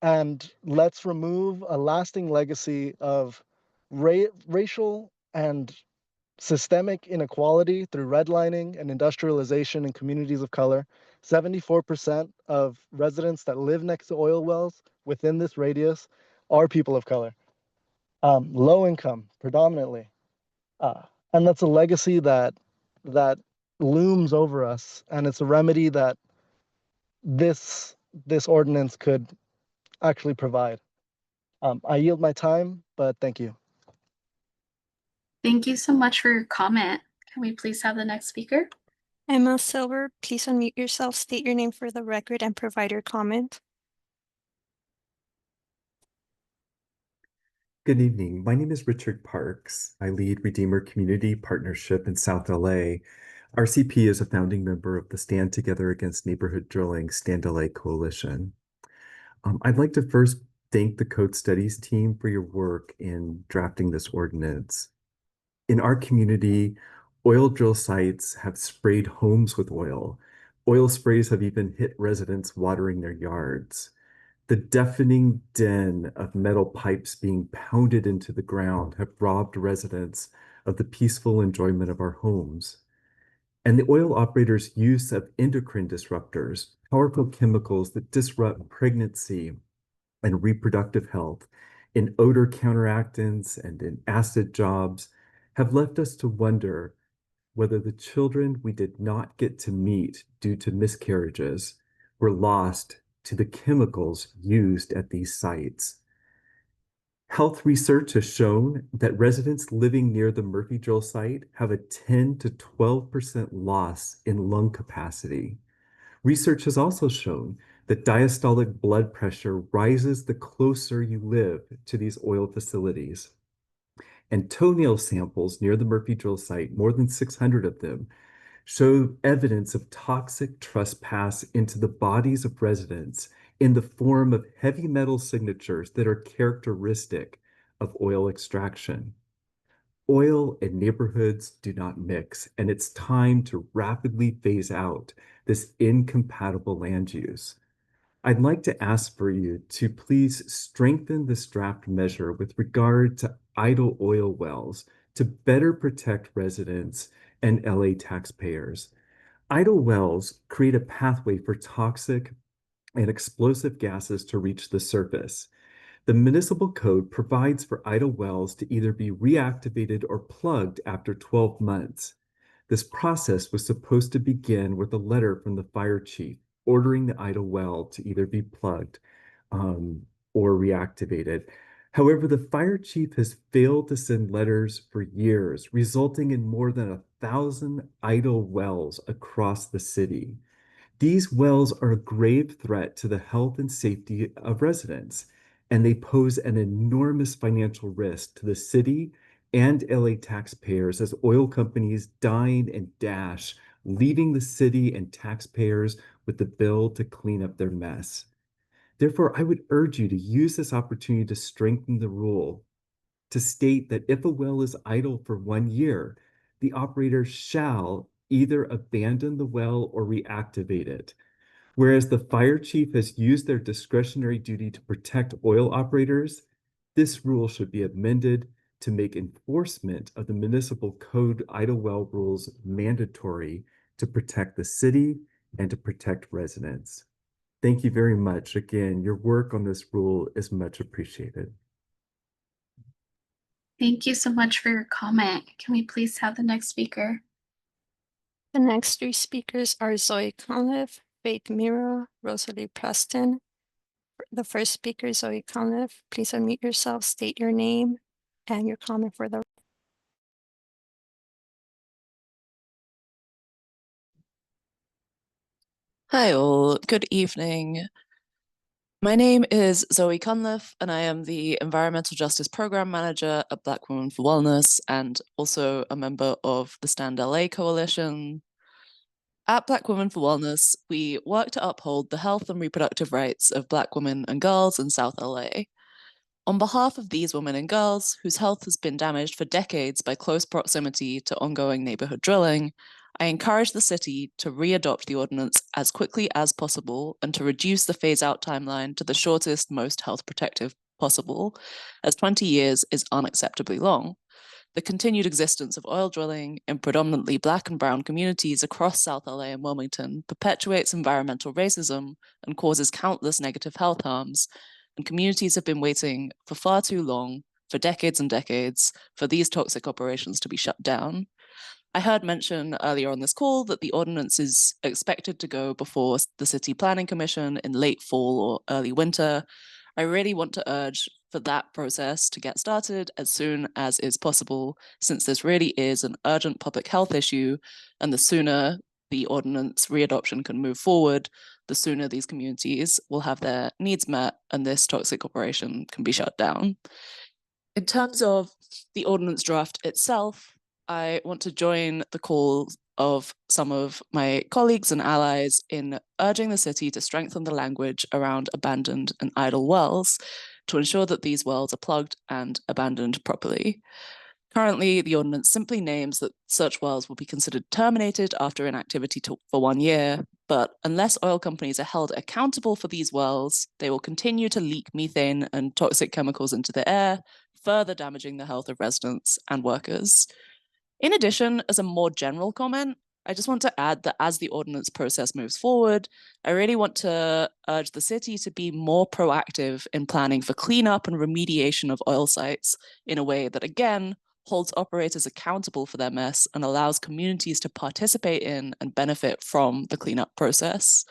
and let's remove a lasting legacy of racial and systemic inequality through redlining and industrialization in communities of color. 74% of residents that live next to oil wells within this radius are people of color, low income predominantly. And that's a legacy that looms over us, and it's a remedy that this ordinance could actually provide. I yield my time, but thank you. Thank you so much for your comment. Can we please have the next speaker? Emma Silver, please unmute yourself, state your name for the record, and provide your comment. Good evening. My name is Richard Parks. I lead Redeemer Community Partnership in South LA. RCP is a founding member of the Stand Together Against Neighborhood Drilling Stand LA Coalition. I'd like to first thank the Code Studies team for your work in drafting this ordinance. In our community, Oil drill sites have sprayed homes with oil. Oil sprays have even hit residents watering their yards. The deafening din of metal pipes being pounded into the ground have robbed residents of the peaceful enjoyment of our homes. And the oil operators' use of endocrine disruptors, powerful chemicals that disrupt pregnancy and reproductive health, in odor counteractants and in acid jobs, have left us to wonder whether the children we did not get to meet due to miscarriages were lost to the chemicals used at these sites. Health research has shown that residents living near the Murphy Drill site have a 10 to 12% loss in lung capacity. Research has also shown that diastolic blood pressure rises the closer you live to these oil facilities. And toenail samples near the Murphy Drill site, more than 600 of them, show evidence of toxic trespass into the bodies of residents in the form of heavy metal signatures that are characteristic of oil extraction. Oil and neighborhoods do not mix, and it's time to rapidly phase out this incompatible land use. I'd like to ask for you to please strengthen this draft measure with regard to idle oil wells to better protect residents and LA taxpayers. Idle wells create a pathway for toxic and explosive gases to reach the surface. The municipal code provides for idle wells to either be reactivated or plugged after 12 months. This process was supposed to begin with a letter from the fire chief ordering the idle well to either be plugged or reactivated. However, the fire chief has failed to send letters for years, resulting in more than 1,000 idle wells across the city. These wells are a grave threat to the health and safety of residents, and they pose an enormous financial risk to the city and LA taxpayers as oil companies dine and dash, leaving the city and taxpayers with the bill to clean up their mess. Therefore, I would urge you to use this opportunity to strengthen the rule, to state that if a well is idle for 1 year, the operator shall either abandon the well or reactivate it. Whereas the fire chief has used their discretionary duty to protect oil operators, this rule should be amended to make enforcement of the municipal code idle well rules mandatory to protect the city and to protect residents. Thank you very much. Again, your work on this rule is much appreciated. Thank you so much for your comment. Can we please have the next speaker? The next 3 speakers are Zoe Conliffe, Faith Mira, Rosalie Preston. The first speaker is Zoe Conliffe. Please unmute yourself, state your name and your comment for the. Hi all, good evening. My name is Zoe Cunliffe and I am the Environmental Justice Program Manager at Black Women for Wellness and also a member of the Stand LA Coalition. At Black Women for Wellness, we work to uphold the health and reproductive rights of Black women and girls in South LA. On behalf of these women and girls whose health has been damaged for decades by close proximity to ongoing neighborhood drilling, I encourage the city to readopt the ordinance as quickly as possible and to reduce the phase-out timeline to the shortest, most health protective possible, as 20 years is unacceptably long. The continued existence of oil drilling in predominantly Black and brown communities across South LA and Wilmington perpetuates environmental racism and causes countless negative health harms, and communities have been waiting for far too long, for decades and decades, for these toxic operations to be shut down. I heard mention earlier on this call that the ordinance is expected to go before the City Planning Commission in late fall or early winter. I really want to urge for that process to get started as soon as is possible, since this really is an urgent public health issue, and the sooner the ordinance readoption can move forward, the sooner these communities will have their needs met and this toxic operation can be shut down. In terms of the ordinance draft itself, I want to join the call of some of my colleagues and allies in urging the city to strengthen the language around abandoned and idle wells to ensure that these wells are plugged and abandoned properly. Currently, the ordinance simply names that such wells will be considered terminated after inactivity for 1 year, but unless oil companies are held accountable for these wells, they will continue to leak methane and toxic chemicals into the air, further damaging the health of residents and workers. In addition, as a more general comment, I just want to add that as the ordinance process moves forward, I really want to urge the city to be more proactive in planning for cleanup and remediation of oil sites in a way that, again, holds operators accountable for their mess and allows communities to participate in and benefit from the cleanup process.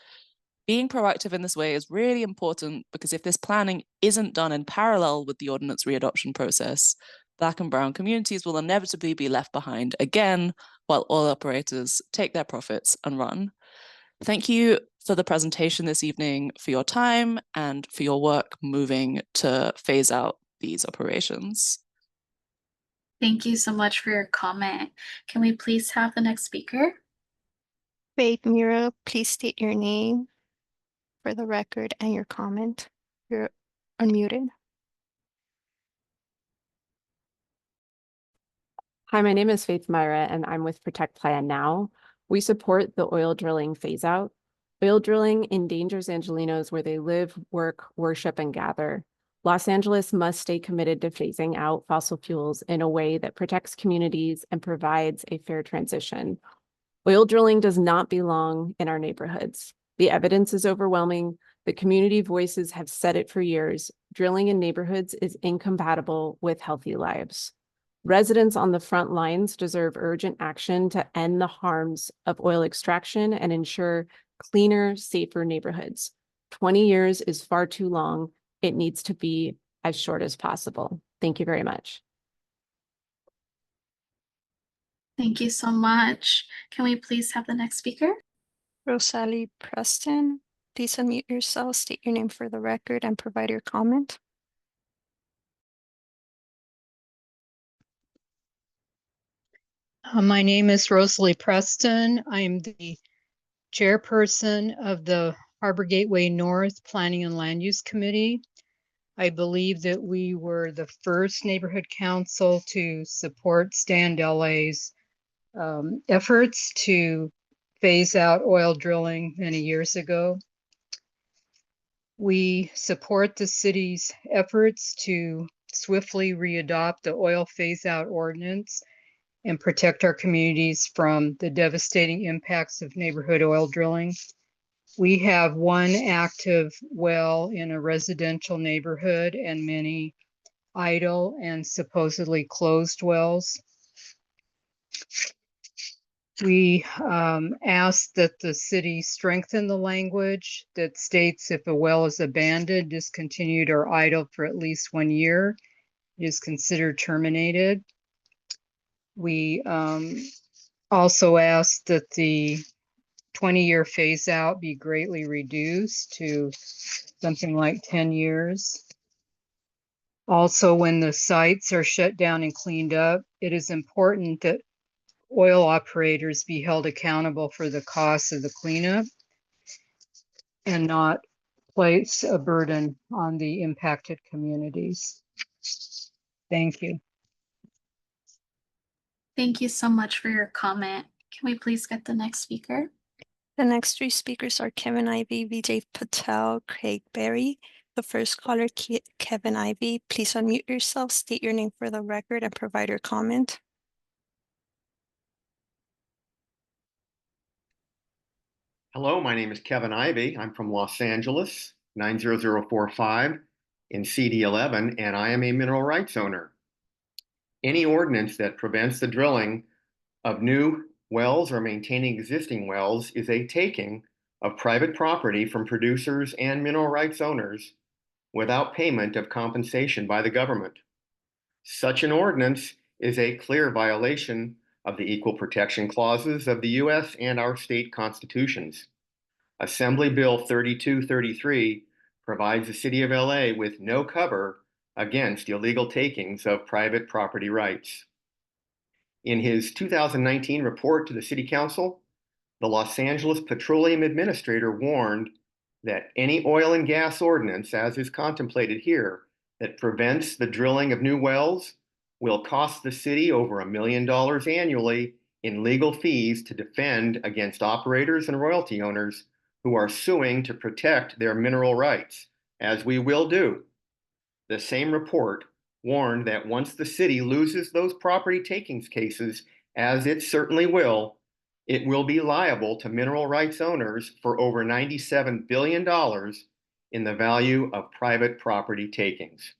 Being proactive in this way is really important because if this planning isn't done in parallel with the ordinance readoption process, Black and brown communities will inevitably be left behind again while oil operators take their profits and run. Thank you for the presentation this evening, for your time, and for your work moving to phase out these operations. Thank you so much for your comment. Can we please have the next speaker? Faith Mira, please state your name for the record and your comment. You're unmuted. Hi, my name is Faith Myra, and I'm with Protect Playa Now. We support the oil drilling phase out. Oil drilling endangers Angelenos where they live, work, worship, and gather. Los Angeles must stay committed to phasing out fossil fuels in a way that protects communities and provides a fair transition. Oil drilling does not belong in our neighborhoods. The evidence is overwhelming. The community voices have said it for years. Drilling in neighborhoods is incompatible with healthy lives. Residents on the front lines deserve urgent action to end the harms of oil extraction and ensure cleaner, safer neighborhoods. 20 years is far too long. It needs to be as short as possible. Thank you very much. Thank you so much. Can we please have the next speaker? Rosalie Preston, please unmute yourself, state your name for the record, and provide your comment. My name is Rosalie Preston. I'm the chairperson of the Harbor Gateway North Planning and Land Use Committee. I believe that we were the first neighborhood council to support Stand LA's efforts to phase out oil drilling many years ago. We support the city's efforts to swiftly readopt the oil phase out ordinance and protect our communities from the devastating impacts of neighborhood oil drilling. We have one active well in a residential neighborhood and many idle and supposedly closed wells. We ask that the city strengthen the language that states if a well is abandoned, discontinued, or idle for at least 1 year, it is considered terminated. We also ask that the 20-year phase out be greatly reduced to something like 10 years. Also, when the sites are shut down and cleaned up, it is important that oil operators be held accountable for the costs of the cleanup and not place a burden on the impacted communities. Thank you. Thank you so much for your comment. Can we please get the next speaker? The next three speakers are Kevin Ivey, Vijay Patel, Craig Berry. The first caller, Kevin Ivey, please unmute yourself, state your name for the record, and provide your comment. Hello, my name is Kevin Ivey. I'm from Los Angeles, 90045 in CD11, and I am a mineral rights owner. Any ordinance that prevents the drilling of new wells or maintaining existing wells is a taking of private property from producers and mineral rights owners without payment of compensation by the government. Such an ordinance is a clear violation of the equal protection clauses of the U.S. and our state constitutions. Assembly Bill 3233 provides the City of LA with no cover against illegal takings of private property rights. In his 2019 report to the City Council, the Los Angeles Petroleum Administrator warned that any oil and gas ordinance, as is contemplated here, that prevents the drilling of new wells will cost the city over $1 million annually in legal fees to defend against operators and royalty owners who are suing to protect their mineral rights, as we will do. The same report warned that once the city loses those property takings cases, as it certainly will, it will be liable to mineral rights owners for over $97 billion in the value of private property takings.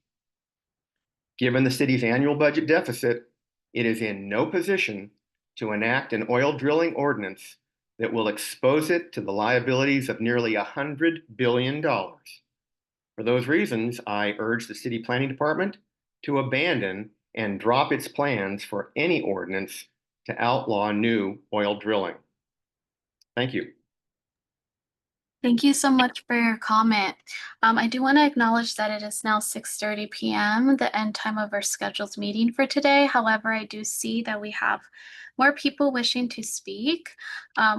Given the city's annual budget deficit, it is in no position to enact an oil drilling ordinance that will expose it to the liabilities of nearly $100 billion. For those reasons, I urge the city planning department to abandon and drop its plans for any ordinance to outlaw new oil drilling. Thank you. Thank you so much for your comment. I do want to acknowledge that it is now 6:30 p.m., the end time of our scheduled meeting for today. However, I do see that we have more people wishing to speak.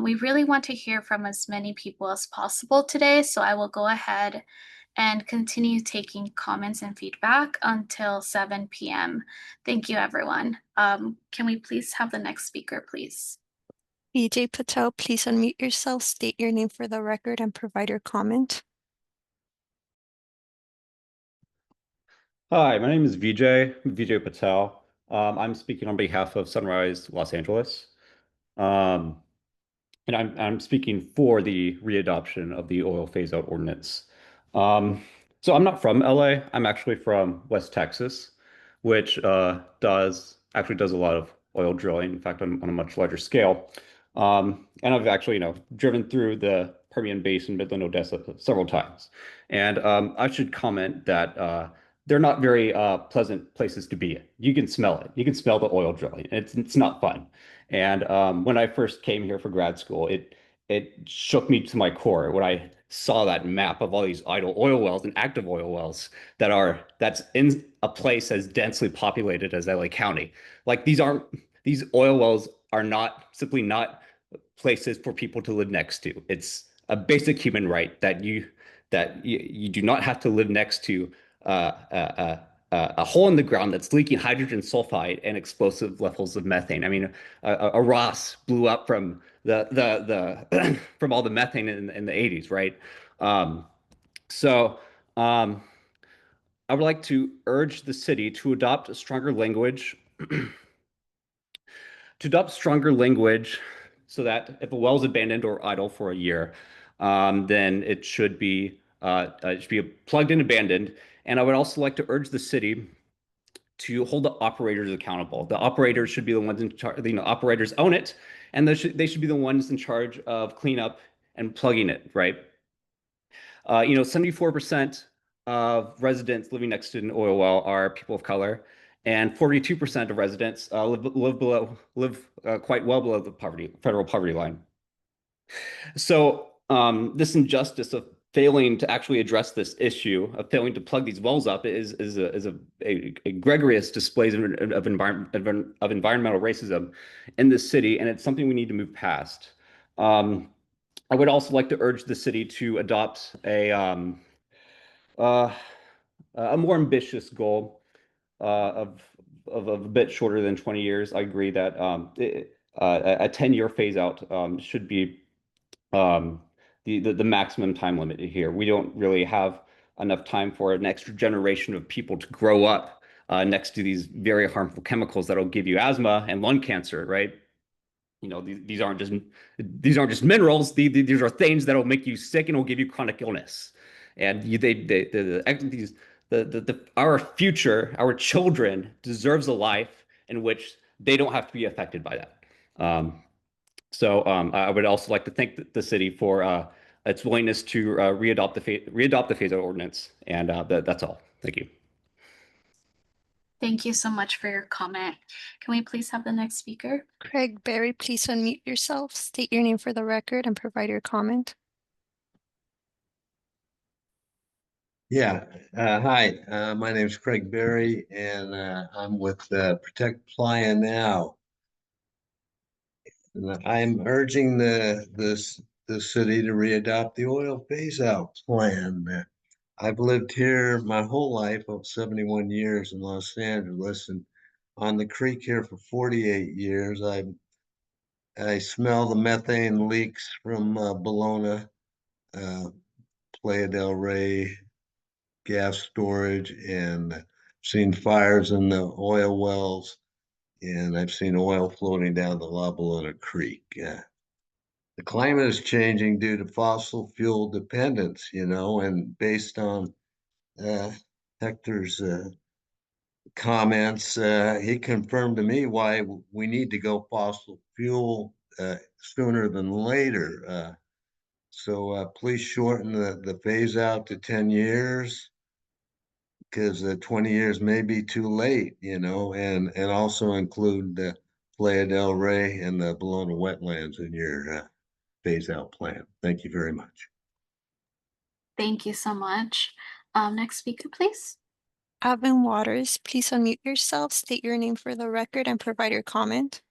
We really want to hear from as many people as possible today, so I will go ahead and continue taking comments and feedback until 7 p.m. Thank you, everyone. Can we please have the next speaker, please? Vijay Patel, please unmute yourself, state your name for the record, and provide your comment. Hi, my name is Vijay Patel. I'm speaking on behalf of Sunrise Los Angeles. And I'm speaking for the readoption of the oil phase-out ordinance. So I'm not from LA. I'm actually from West Texas, which does a lot of oil drilling, in fact, on a much larger scale. And I've actually, driven through the Permian Basin, Midland, Odessa several times. And I should comment that they're not very pleasant places to be in. You can smell it. You can smell the oil drilling. It's not fun. And when I first came here for grad school, it shook me to my core when I saw that map of all these idle oil wells and active oil wells that's in a place as densely populated as LA County. Like these oil wells are simply not places for people to live next to. It's a basic human right that you do not have to live next to a hole in the ground that's leaking hydrogen sulfide and explosive levels of methane. I mean, a Ross blew up from the from all the methane in the 80s, right? I would like to urge the city to adopt a stronger language so that if a well is abandoned or idle for a year, then it should be plugged and abandoned. And I would also like to urge the city to hold the operators accountable. The operators should be the ones in charge. Operators own it, and they should be the ones in charge of cleanup and plugging it. Right? 74% of residents living next to an oil well are people of color, and 42% of residents live quite well below the federal poverty line. So this injustice of failing to actually address this issue, of failing to plug these wells up, is a egregious display of environmental racism in this city, and it's something we need to move past. I would also like to urge the city to adopt a more ambitious goal of a bit shorter than 20 years. I agree that a 10-year phase out should be the maximum time limit here. We don't really have enough time for an extra generation of people to grow up next to these very harmful chemicals that'll give you asthma and lung cancer, right? These aren't just minerals. These are things that'll make you sick and will give you chronic illness. And our future, our children, deserves a life in which they don't have to be affected by that. I would also like to thank the city for its willingness to readopt the phase-out ordinance, and that's all. Thank you. Thank you so much for your comment. Can we please have the next speaker? Craig Berry, please unmute yourself, state your name for the record, and provide your comment. Yeah, hi, my name is Craig Berry, and I'm with Protect Playa Now. And I'm urging the city to readopt the oil phase-out plan. I've lived here my whole life, of 71 years in Los Angeles, and on the creek here for 48 years. I smell the methane leaks from Bologna, Playa del Rey, gas storage, and seen fires in the oil wells, and I've seen oil floating down the La Bologna Creek. The climate is changing due to fossil fuel dependence, and based on Hector's comments, he confirmed to me why we need to go fossil fuel sooner than later. So please shorten the phase out to 10 years, because 20 years may be too late, and also include the Playa del Rey and the Bologna wetlands in your phase out plan. Thank you very much. Thank you so much. Next speaker, please. Alvin Waters, please unmute yourself, state your name for the record, and provide your comment.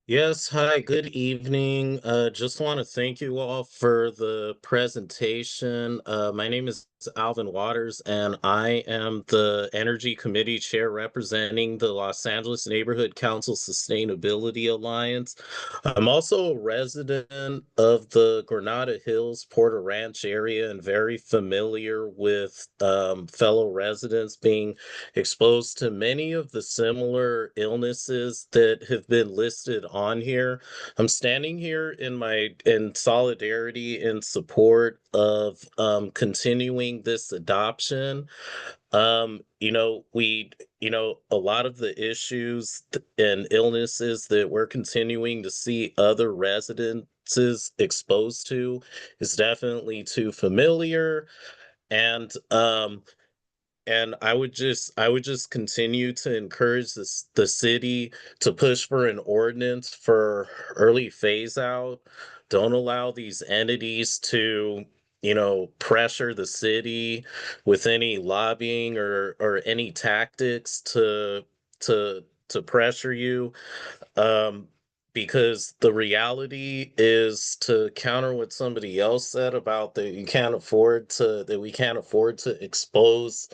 Yes, hi, good evening. Just want to thank you all for the presentation. My name is Alvin Waters, and I am the Energy Committee Chair representing the Los Angeles Neighborhood Council Sustainability Alliance. I'm also a resident of the Granada Hills, Porter Ranch area, and very familiar with fellow residents being exposed to many of the similar illnesses that have been listed on here. I'm standing here in solidarity and support of continuing this adoption. A lot of the issues and illnesses that we're continuing to see other residences exposed to is definitely too familiar. And I would just continue to encourage the city to push for an ordinance for early phase out. Don't allow these entities to, pressure the city with any lobbying or any tactics to pressure you. Um, because the reality is, to counter what somebody else said about that we can't afford to expose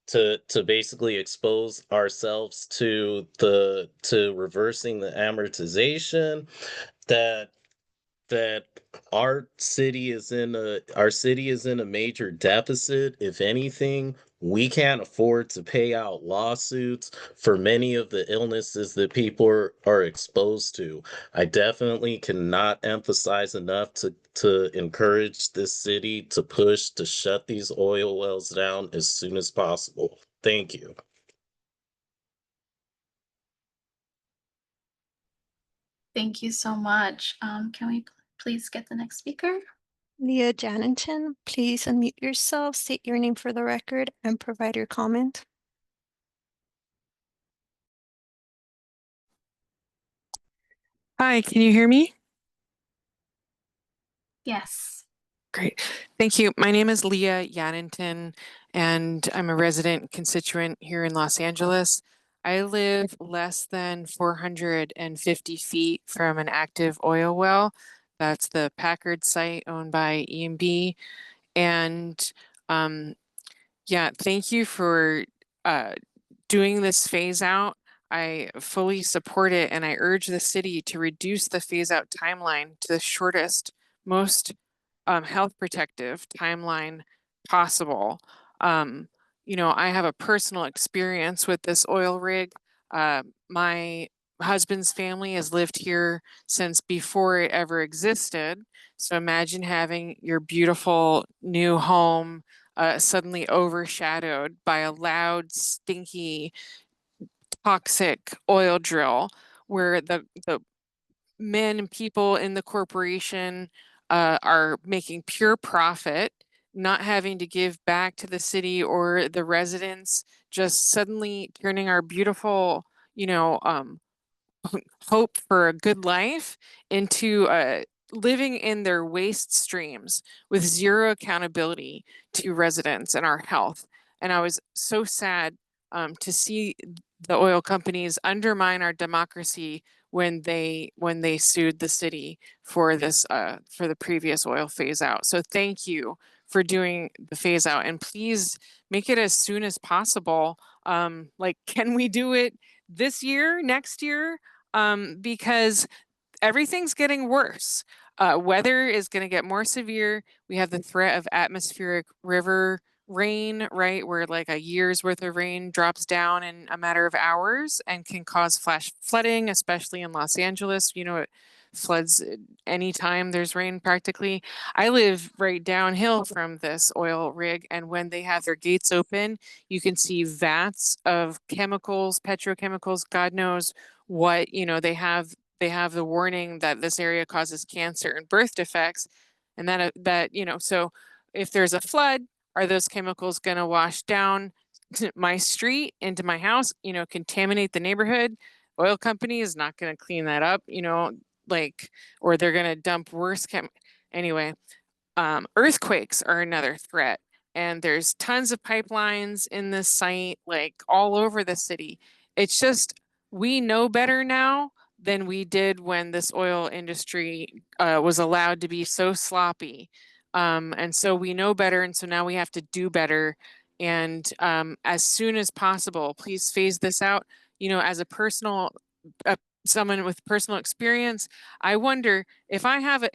to basically expose ourselves to reversing the amortization, that that our city is in a major deficit. If anything, we can't afford to pay out lawsuits for many of the illnesses that people are exposed to. I definitely cannot emphasize enough to encourage this city to push to shut these oil wells down as soon as possible. Thank you. Thank you so much. Can we please get the next speaker? Leah Janington, please unmute yourself, state your name for the record, and provide your comment. Hi, can you hear me? Yes. Great. Thank you. My name is Leah Yannington, and I'm a resident constituent here in Los Angeles. I live less than 450 feet from an active oil well. That's the Packard site owned by E&B. And yeah, thank you for doing this phase out. I fully support it, and I urge the city to reduce the phase out timeline to the shortest, most health protective timeline possible. I have a personal experience with this oil rig. My husband's family has lived here since before it ever existed. So imagine having your beautiful new home suddenly overshadowed by a loud, stinky, toxic oil drill where the men and people in the corporation are making pure profit, not having to give back to the city or the residents, just suddenly turning our beautiful, hope for a good life into living in their waste streams with zero accountability to residents and our health. And I was so sad to see the oil companies undermine our democracy when they sued the city for this for the previous oil phase out. So thank you for doing the phase out, and please make it as soon as possible. Like, can we do it this year, next year? Because everything's getting worse. Weather is going to get more severe. We have the threat of atmospheric river rain, right? Where like a year's worth of rain drops down in a matter of hours and can cause flash flooding, especially in Los Angeles. You know, it floods anytime there's rain practically. I live right downhill from this oil rig, and when they have their gates open, you can see vats of chemicals, petrochemicals, God knows what, you know, they have the warning that this area causes cancer and birth defects, and that you know, so if there's a flood, are those chemicals going to wash down to my street into my house, you know, contaminate the neighborhood? Oil company is not going to clean that up, you know, like, or they're going to dump worse anyway. Earthquakes are another threat, and there's tons of pipelines in this site, like all over the city. It's just, we know better now than we did when this oil industry was allowed to be so sloppy. And so we know better, and so now we have to do better. And as soon as possible, please phase this out. You know, as a personal, someone with personal experience, I wonder if I have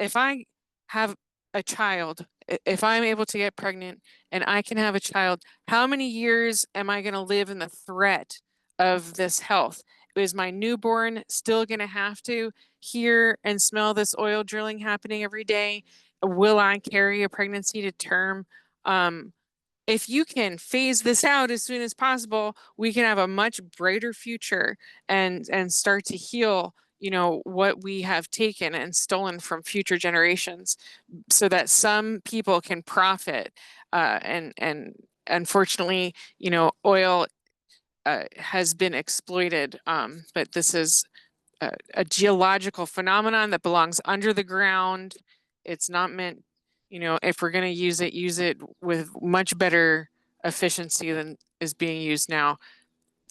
a child, if I'm able to get pregnant and I can have a child, how many years am I going to live in the threat of this health? Is my newborn still going to have to hear and smell this oil drilling happening every day? Will I carry a pregnancy to term? If you can phase this out as soon as possible, we can have a much brighter future and start to heal, you know, what we have taken and stolen from future generations, so that some people can profit. And unfortunately, you know, oil has been exploited, but this is a geological phenomenon that belongs under the ground. It's not meant, you know, if we're going to use it with much better efficiency than is being used now.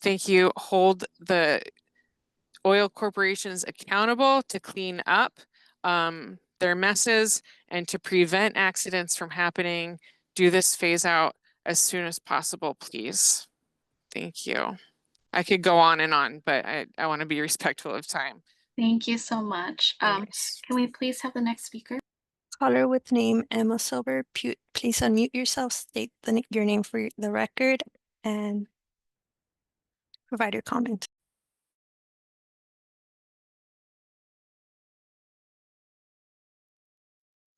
Thank you. Hold the oil corporations accountable to clean up their messes and to prevent accidents from happening. Do this phase out as soon as possible, please. Thank you. I could go on and on, but I want to be respectful of time. Thank you so much. Thanks. Can we please have the next speaker? Caller with name Emma Silver, please unmute yourself, state your name for the record, and provide your comment.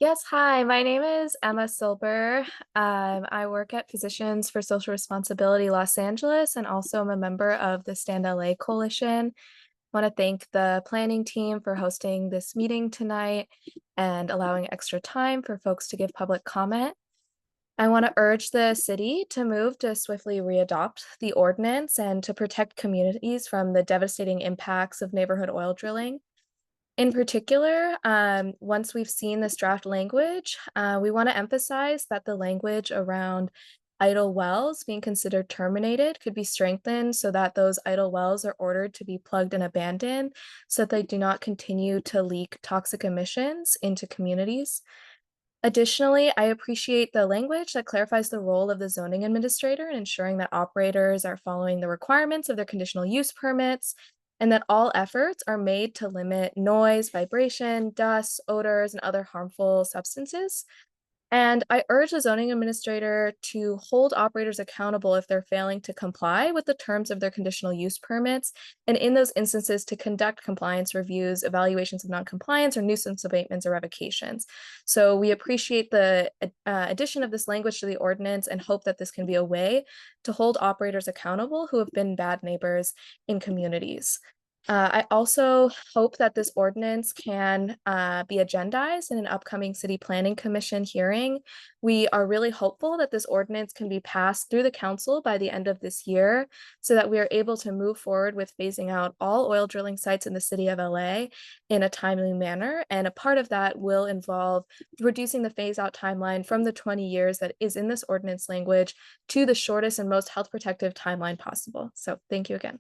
Yes, hi, my name is Emma Silber. I work at Physicians for Social Responsibility Los Angeles, and also I'm a member of the Stand LA Coalition. I want to thank the planning team for hosting this meeting tonight and allowing extra time for folks to give public comment. I want to urge the city to move to swiftly readopt the ordinance and to protect communities from the devastating impacts of neighborhood oil drilling. In particular, once we've seen this draft language, we want to emphasize that the language around idle wells being considered terminated could be strengthened so that those idle wells are ordered to be plugged and abandoned so that they do not continue to leak toxic emissions into communities. Additionally, I appreciate the language that clarifies the role of the zoning administrator in ensuring that operators are following the requirements of their conditional use permits, and that all efforts are made to limit noise, vibration, dust, odors, and other harmful substances. And I urge the zoning administrator to hold operators accountable if they're failing to comply with the terms of their conditional use permits, and in those instances to conduct compliance reviews, evaluations of noncompliance, or nuisance abatements or revocations. So we appreciate the addition of this language to the ordinance and hope that this can be a way to hold operators accountable who have been bad neighbors in communities. I also hope that this ordinance can be agendized in an upcoming City Planning Commission hearing. We are really hopeful that this ordinance can be passed through the council by the end of this year so that we are able to move forward with phasing out all oil drilling sites in the city of LA in a timely manner. And a part of that will involve reducing the phase out timeline from the 20 years that is in this ordinance language to the shortest and most health protective timeline possible. So thank you again.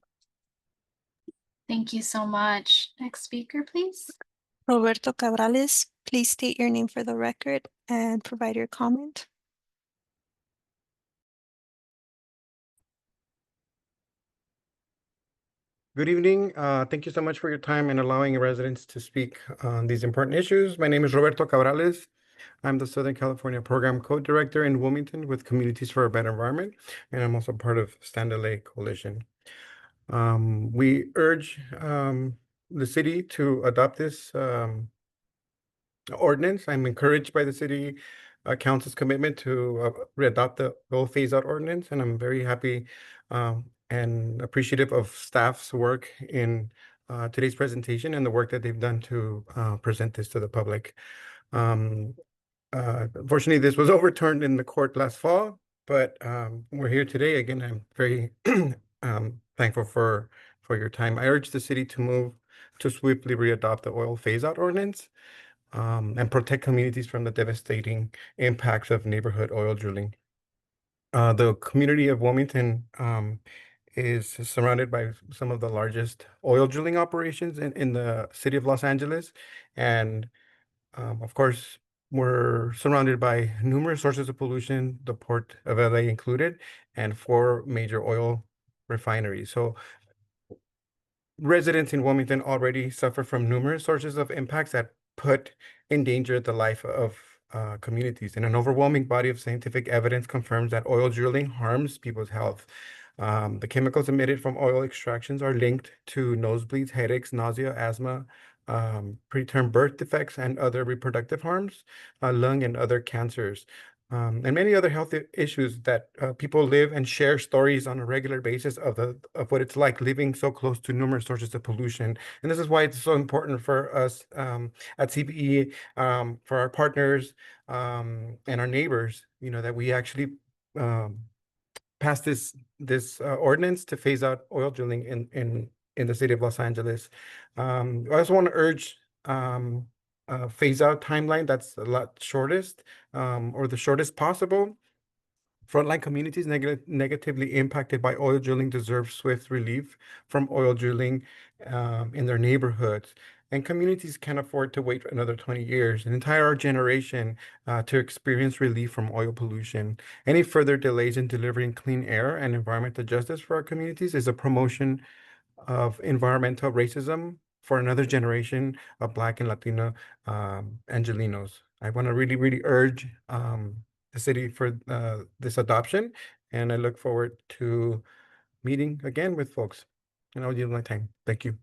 Thank you so much. Next speaker, please. Roberto Cabrales, please state your name for the record and provide your comment. Good evening. Thank you so much for your time and allowing residents to speak on these important issues. My name is Roberto Cabrales. I'm the Southern California Program Co-Director in Wilmington with Communities for a Better Environment, and I'm also part of Stand LA Coalition. We urge the city to adopt this ordinance. I'm encouraged by the city council's commitment to readopt the oil phase-out ordinance, and I'm very happy and appreciative of staff's work in today's presentation and the work that they've done to present this to the public. Unfortunately, this was overturned in the court last fall, but we're here today. Again, I'm very thankful for your time. I urge the city to move to swiftly readopt the oil phase-out ordinance and protect communities from the devastating impacts of neighborhood oil drilling. The community of Wilmington is surrounded by some of the largest oil drilling operations in the city of Los Angeles. And of course, we're surrounded by numerous sources of pollution, the Port of LA included, and 4 major oil refineries. So residents in Wilmington already suffer from numerous sources of impacts that put in danger the life of communities. And an overwhelming body of scientific evidence confirms that oil drilling harms people's health. The chemicals emitted from oil extractions are linked to nosebleeds, headaches, nausea, asthma, preterm birth defects, and other reproductive harms, lung and other cancers. And many other health issues that people live and share stories on a regular basis of what it's like living so close to numerous sources of pollution. And this is why it's so important for us at CPE, for our partners and our neighbors, that we actually pass this ordinance to phase out oil drilling in the city of Los Angeles. I also want to urge phase out timeline that's a lot shortest or the shortest possible. Frontline communities negatively impacted by oil drilling deserve swift relief from oil drilling in their neighborhoods. And communities can't afford to wait another 20 years, an entire generation to experience relief from oil pollution. Any further delays in delivering clean air and environmental justice for our communities is a promotion of environmental racism for another generation of Black and Latino Angelinos. I want to really, really urge the city for this adoption, and I look forward to meeting again with folks. And I'll yield my time. Thank you.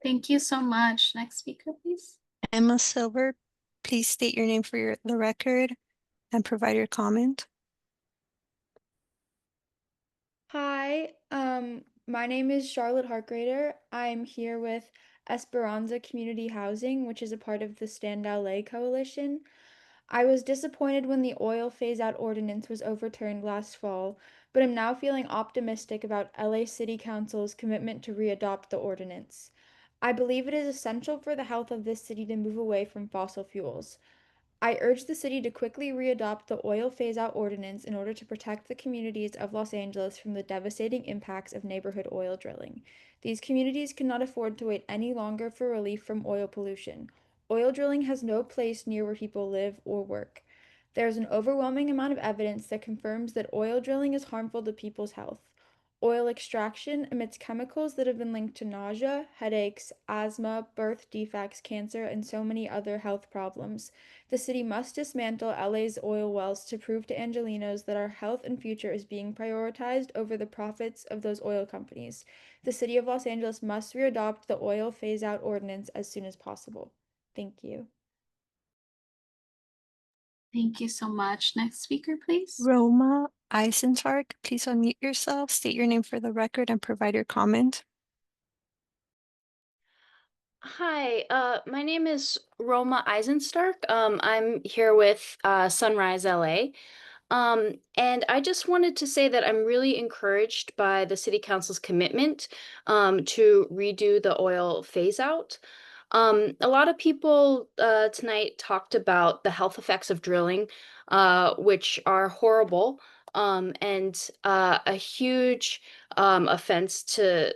Thank you so much. Next speaker, please. Emma Silver, please state your name for the record and provide your comment. Hi, my name is Charlotte Harkrader. I'm here with Esperanza Community Housing, which is a part of the Stand LA Coalition. I was disappointed when the oil phase-out ordinance was overturned last fall, but I'm now feeling optimistic about LA City Council's commitment to readopt the ordinance. I believe it is essential for the health of this city to move away from fossil fuels. I urge the city to quickly readopt the oil phase-out ordinance in order to protect the communities of Los Angeles from the devastating impacts of neighborhood oil drilling. These communities cannot afford to wait any longer for relief from oil pollution. Oil drilling has no place near where people live or work. There is an overwhelming amount of evidence that confirms that oil drilling is harmful to people's health. Oil extraction emits chemicals that have been linked to nausea, headaches, asthma, birth defects, cancer, and so many other health problems. The city must dismantle LA's oil wells to prove to Angelinos that our health and future is being prioritized over the profits of those oil companies. The city of Los Angeles must readopt the oil phase-out ordinance as soon as possible. Thank you. Thank you so much. Next speaker, please. Roma Eisentark, please unmute yourself, state your name for the record, and provide your comment. Hi, my name is Roma Eisenstark. I'm here with Sunrise LA. And I just wanted to say that I'm really encouraged by the City Council's commitment to redo the oil phase out. A lot of people tonight talked about the health effects of drilling, which are horrible and a huge offense to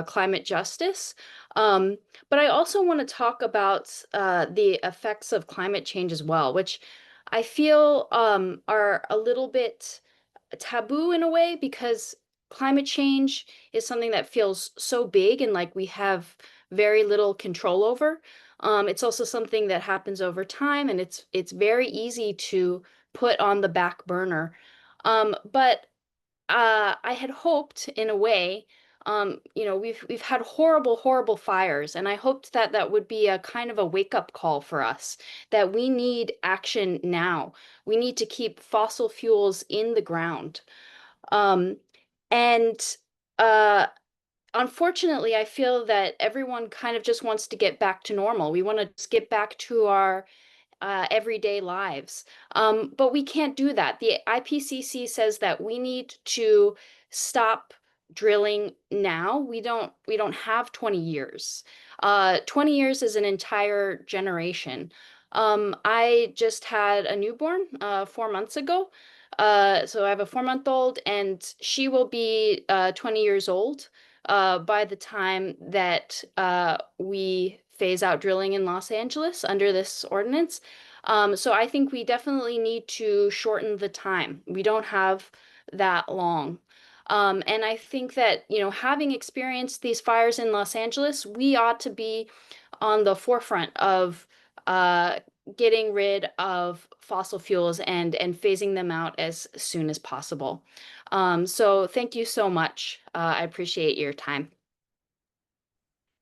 climate justice. But I also want to talk about the effects of climate change as well, which I feel are a little bit taboo in a way because climate change is something that feels so big and like we have very little control over. It's also something that happens over time, and it's very easy to put on the back burner. But I had hoped, in a way, we've had horrible, horrible fires, and I hoped that that would be a kind of a wake-up call for us, that we need action now. We need to keep fossil fuels in the ground. Um, and uh, Unfortunately, I feel that everyone kind of just wants to get back to normal. We want to just get back to our everyday lives. But we can't do that. The IPCC says that we need to stop drilling now. We don't have 20 years. 20 years is an entire generation. I just had a newborn 4 months ago. So I have a 4-month-old, and she will be 20 years old by the time that we phase out drilling in Los Angeles under this ordinance. So I think we definitely need to shorten the time. We don't have that long. And I think that, having experienced these fires in Los Angeles, we ought to be on the forefront of uh, getting rid of fossil fuels and phasing them out as soon as possible. So thank you so much. I appreciate your time.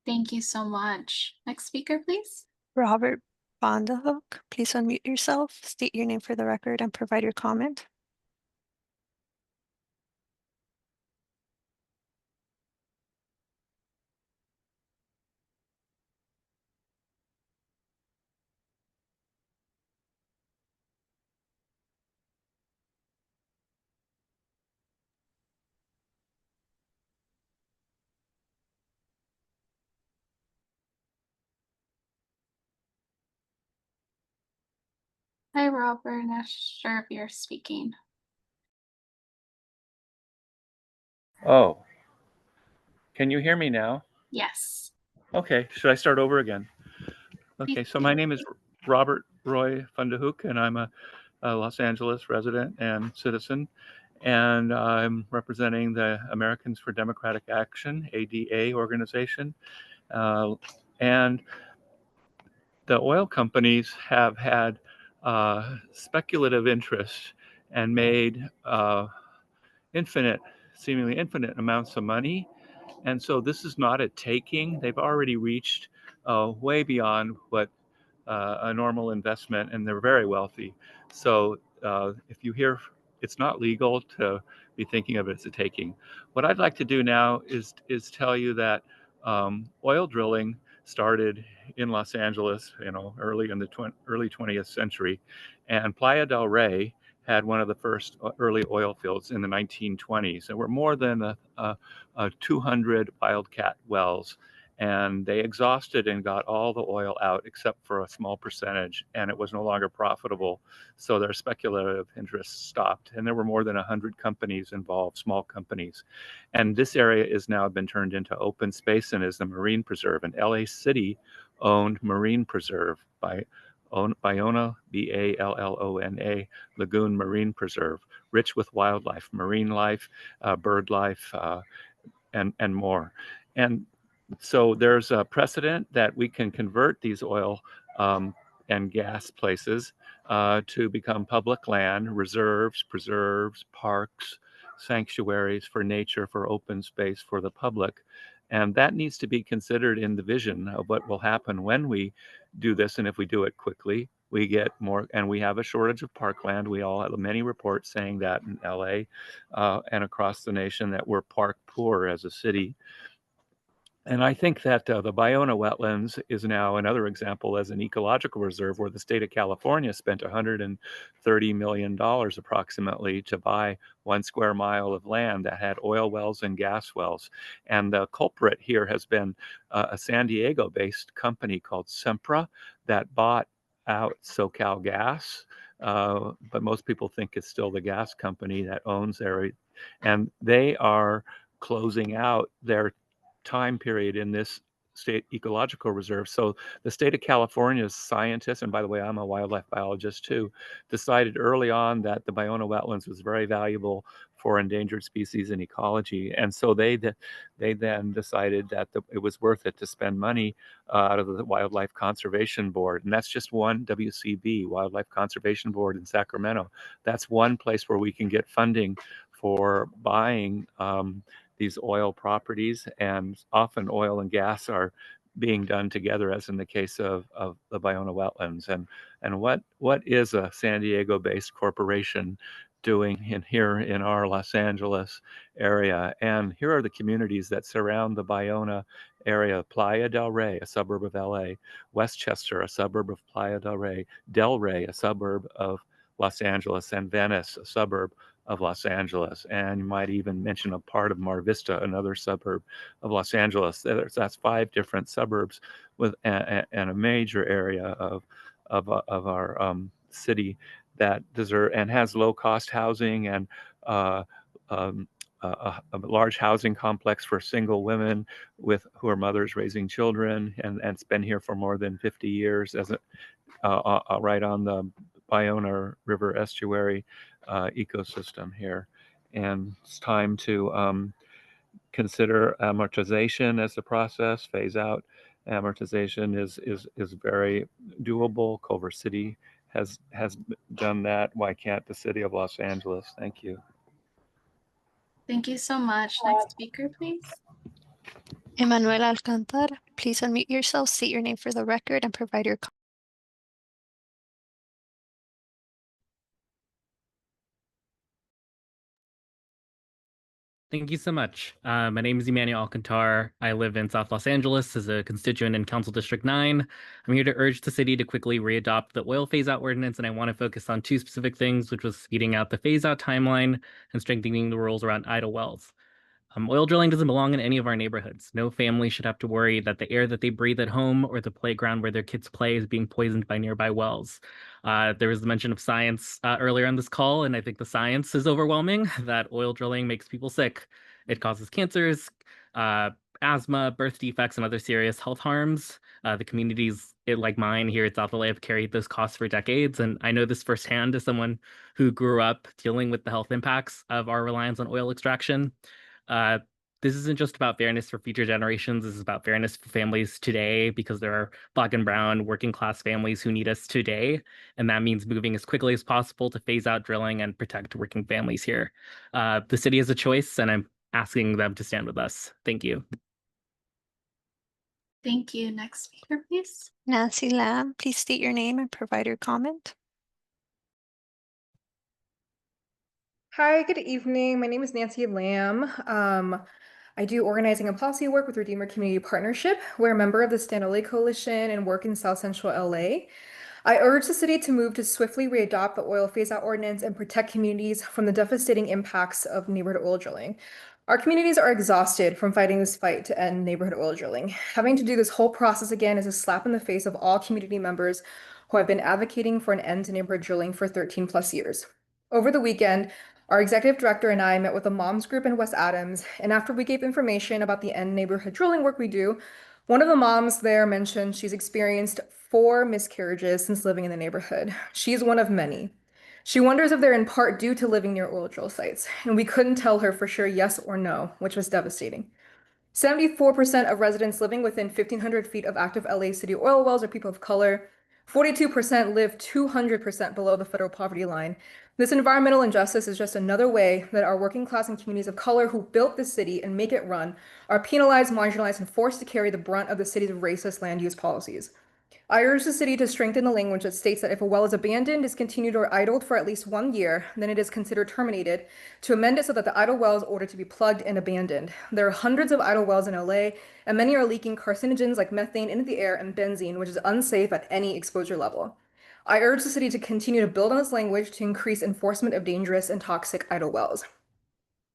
Thank you so much. Next speaker, please. Robert Bondahook, please unmute yourself, state your name for the record, and provide your comment. Hi, Robert. Not sure if you're speaking. Oh, can you hear me now? Yes. Okay, should I start over again? Okay, Please so do. my name is Robert Roy Fundahook, and I'm a Los Angeles resident and citizen, and I'm representing the Americans for Democratic Action, ADA organization. And the oil companies have had speculative interest and made seemingly infinite amounts of money. And so this is not a taking. They've already reached way beyond what a normal investment, and they're very wealthy. So if you hear it's not legal to be thinking of it as a taking. What I'd like to do now is tell you that oil drilling started in Los Angeles, early in the early 20th century, and Playa del Rey had one of the first early oil fields in the 1920s. There were more than 200 wildcat wells, and they exhausted and got all the oil out except for a small percentage, and it was no longer profitable. So their speculative interests stopped, and there were more than 100 companies involved, small companies. And this area has now been turned into open space and is the marine preserve. And LA City owned Marine Preserve by Ballona, Ballona, Lagoon Marine Preserve, rich with wildlife, marine life, bird life, and more. And so there's a precedent that we can convert these oil and gas places to become public land, reserves, preserves, parks, sanctuaries for nature, for open space for the public. And that needs to be considered in the vision of what will happen when we do this. And if we do it quickly, we get more, and we have a shortage of parkland. We all have many reports saying that in LA and across the nation, that we're park poor as a city. And I think that the Ballona wetlands is now another example as an ecological reserve where the state of California spent $130 million approximately to buy 1 square mile of land that had oil wells and gas wells. And the culprit here has been a San Diego-based company called Sempra that bought out SoCal Gas. But most people think it's still the gas company that owns area. And they are closing out their time period in this state ecological reserve. So the state of California's scientists, and by the way, I'm a wildlife biologist too, decided early on that the Ballona wetlands was very valuable for endangered species and ecology. And so they then decided that it was worth it to spend money out of the Wildlife Conservation Board. And that's just one WCB, Wildlife Conservation Board in Sacramento. That's one place where we can get funding for buying these oil properties, and often oil and gas are being done together, as in the case of the Ballona wetlands. And what is a San Diego-based corporation doing here in our Los Angeles area? And here are the communities that surround the Ballona area: Playa del Rey, a suburb of LA; Westchester, a suburb of Playa del Rey; Del Rey, a suburb of Los Angeles; and Venice, a suburb of Los Angeles. And you might even mention a part of Mar Vista, another suburb of Los Angeles. That's 5 different suburbs with and a major area of our city that deserve and has low cost housing and a large housing complex for single women who are mothers raising children, and it's been here for more than 50 years as right on the Ballona River estuary ecosystem here. And it's time to consider amortization as a process. Phase out amortization is very doable. Culver City has done that. Why can't the city of Los Angeles? Thank you. Thank you so much. Next speaker, please. Emanuel Alcantar, please unmute yourself, state your name for the record, and provide your comment. Thank you so much. My name is Emmanuel Alcantar. I live in South Los Angeles as a constituent in Council District 9. I'm here to urge the city to quickly readopt the oil phase-out ordinance, and I want to focus on 2 specific things, which was speeding out the phase-out timeline and strengthening the rules around idle wells. Oil drilling doesn't belong in any of our neighborhoods. No family should have to worry that the air that they breathe at home or the playground where their kids play is being poisoned by nearby wells. There was the mention of science earlier on this call, and I think the science is overwhelming that oil drilling makes people sick. It causes cancers, asthma, birth defects, and other serious health harms. The communities like mine here at South LA have carried those costs for decades, and I know this firsthand as someone who grew up dealing with the health impacts of our reliance on oil extraction. This isn't just about fairness for future generations. This is about fairness for families today, because there are Black and brown working class families who need us today. And that means moving as quickly as possible to phase out drilling and protect working families here. The city has a choice, and I'm asking them to stand with us. Thank you. Thank you. Next speaker, please. Nancy Lamb, please state your name and provide your comment. Hi, good evening. My name is Nancy Lamb. I do organizing and policy work with Redeemer Community Partnership. We're a member of the Stand LA Coalition and work in South Central LA. I urge the city to move to swiftly readopt the oil phase-out ordinance and protect communities from the devastating impacts of neighborhood oil drilling. Our communities are exhausted from fighting this fight to end neighborhood oil drilling. Having to do this whole process again is a slap in the face of all community members who have been advocating for an end to neighborhood drilling for 13 plus years. Over the weekend, our executive director and I met with a moms group in West Adams, and after we gave information about the end neighborhood drilling work we do, one of the moms there mentioned she's experienced 4 miscarriages since living in the neighborhood. She's one of many. She wonders if they're in part due to living near oil drill sites, and we couldn't tell her for sure yes or no, which was devastating. 74% of residents living within 1,500 feet of active LA City oil wells are people of color. 42% live 200% below the federal poverty line. This environmental injustice is just another way that our working class and communities of color who built the city and make it run are penalized, marginalized, and forced to carry the brunt of the city's racist land use policies. I urge the city to strengthen the language that states that if a well is abandoned, discontinued, or idled for at least 1 year, then it is considered terminated, to amend it so that the idle well is ordered to be plugged and abandoned. There are hundreds of idle wells in LA, and many are leaking carcinogens like methane into the air and benzene, which is unsafe at any exposure level. I urge the city to continue to build on this language to increase enforcement of dangerous and toxic idle wells.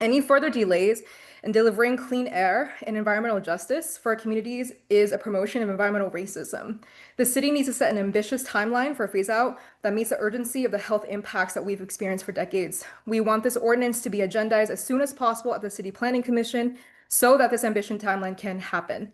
Any further delays in delivering clean air and environmental justice for our communities is a promotion of environmental racism. The city needs to set an ambitious timeline for a phase out that meets the urgency of the health impacts that we've experienced for decades. We want this ordinance to be agendized as soon as possible at the City Planning Commission so that this ambition timeline can happen.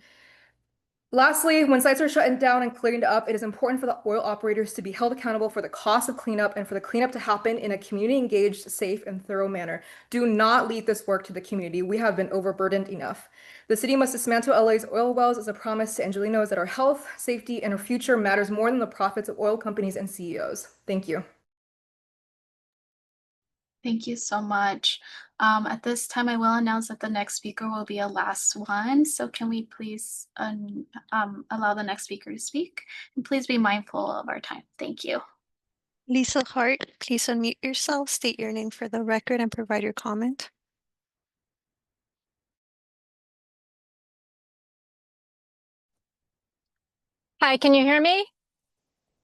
Lastly, when sites are shut down and cleaned up, it is important for the oil operators to be held accountable for the cost of cleanup and for the cleanup to happen in a community-engaged, safe, and thorough manner. Do not leave this work to the community. We have been overburdened enough. The city must dismantle LA's oil wells as a promise to Angelenos that our health, safety, and our future matters more than the profits of oil companies and CEOs. Thank you. Thank you so much. At this time, I will announce that the next speaker will be a last one. So can we please allow the next speaker to speak? And please be mindful of our time. Thank you. Lisa Hart, please unmute yourself, state your name for the record, and provide your comment. Hi, can you hear me?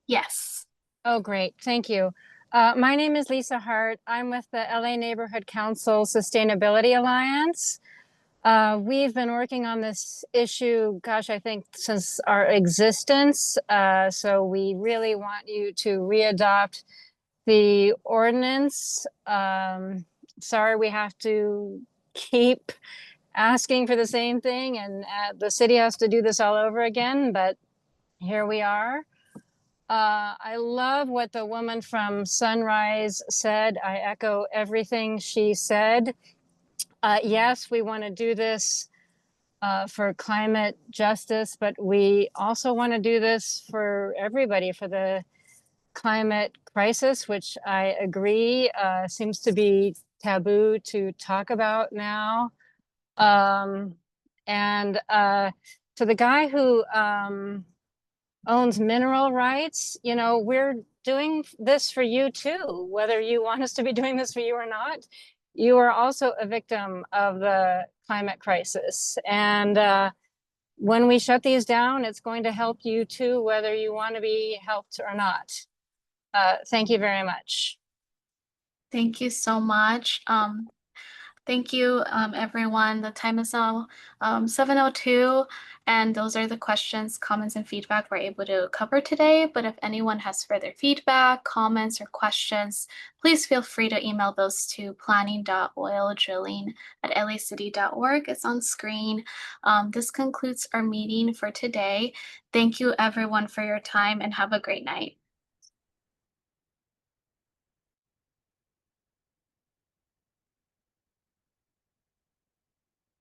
Yes. Oh, great. Thank you. My name is Lisa Hart. I'm with the LA Neighborhood Council Sustainability Alliance. We've been working on this issue, gosh, I think since our existence. So we really want you to readopt the ordinance. Sorry, we have to keep asking for the same thing, and the city has to do this all over again, but here we are. I love what the woman from Sunrise said. I echo everything she said. Yes, we want to do this for climate justice, but we also want to do this for everybody, for the climate crisis, which I agree seems to be taboo to talk about now. And to the guy who owns mineral rights, you know, we're doing this for you too, whether you want us to be doing this for you or not. You are also a victim of the climate crisis. And when we shut these down, it's going to help you too, whether you want to be helped or not. Thank you very much. Thank you so much. Thank you, everyone. The time is now 7:02, and those are the questions, comments, and feedback we're able to cover today. But if anyone has further feedback, comments, or questions, please feel free to email those to planning.oildrilling@lacity.org. It's on screen. This concludes our meeting for today. Thank you, everyone, for your time, and have a great night.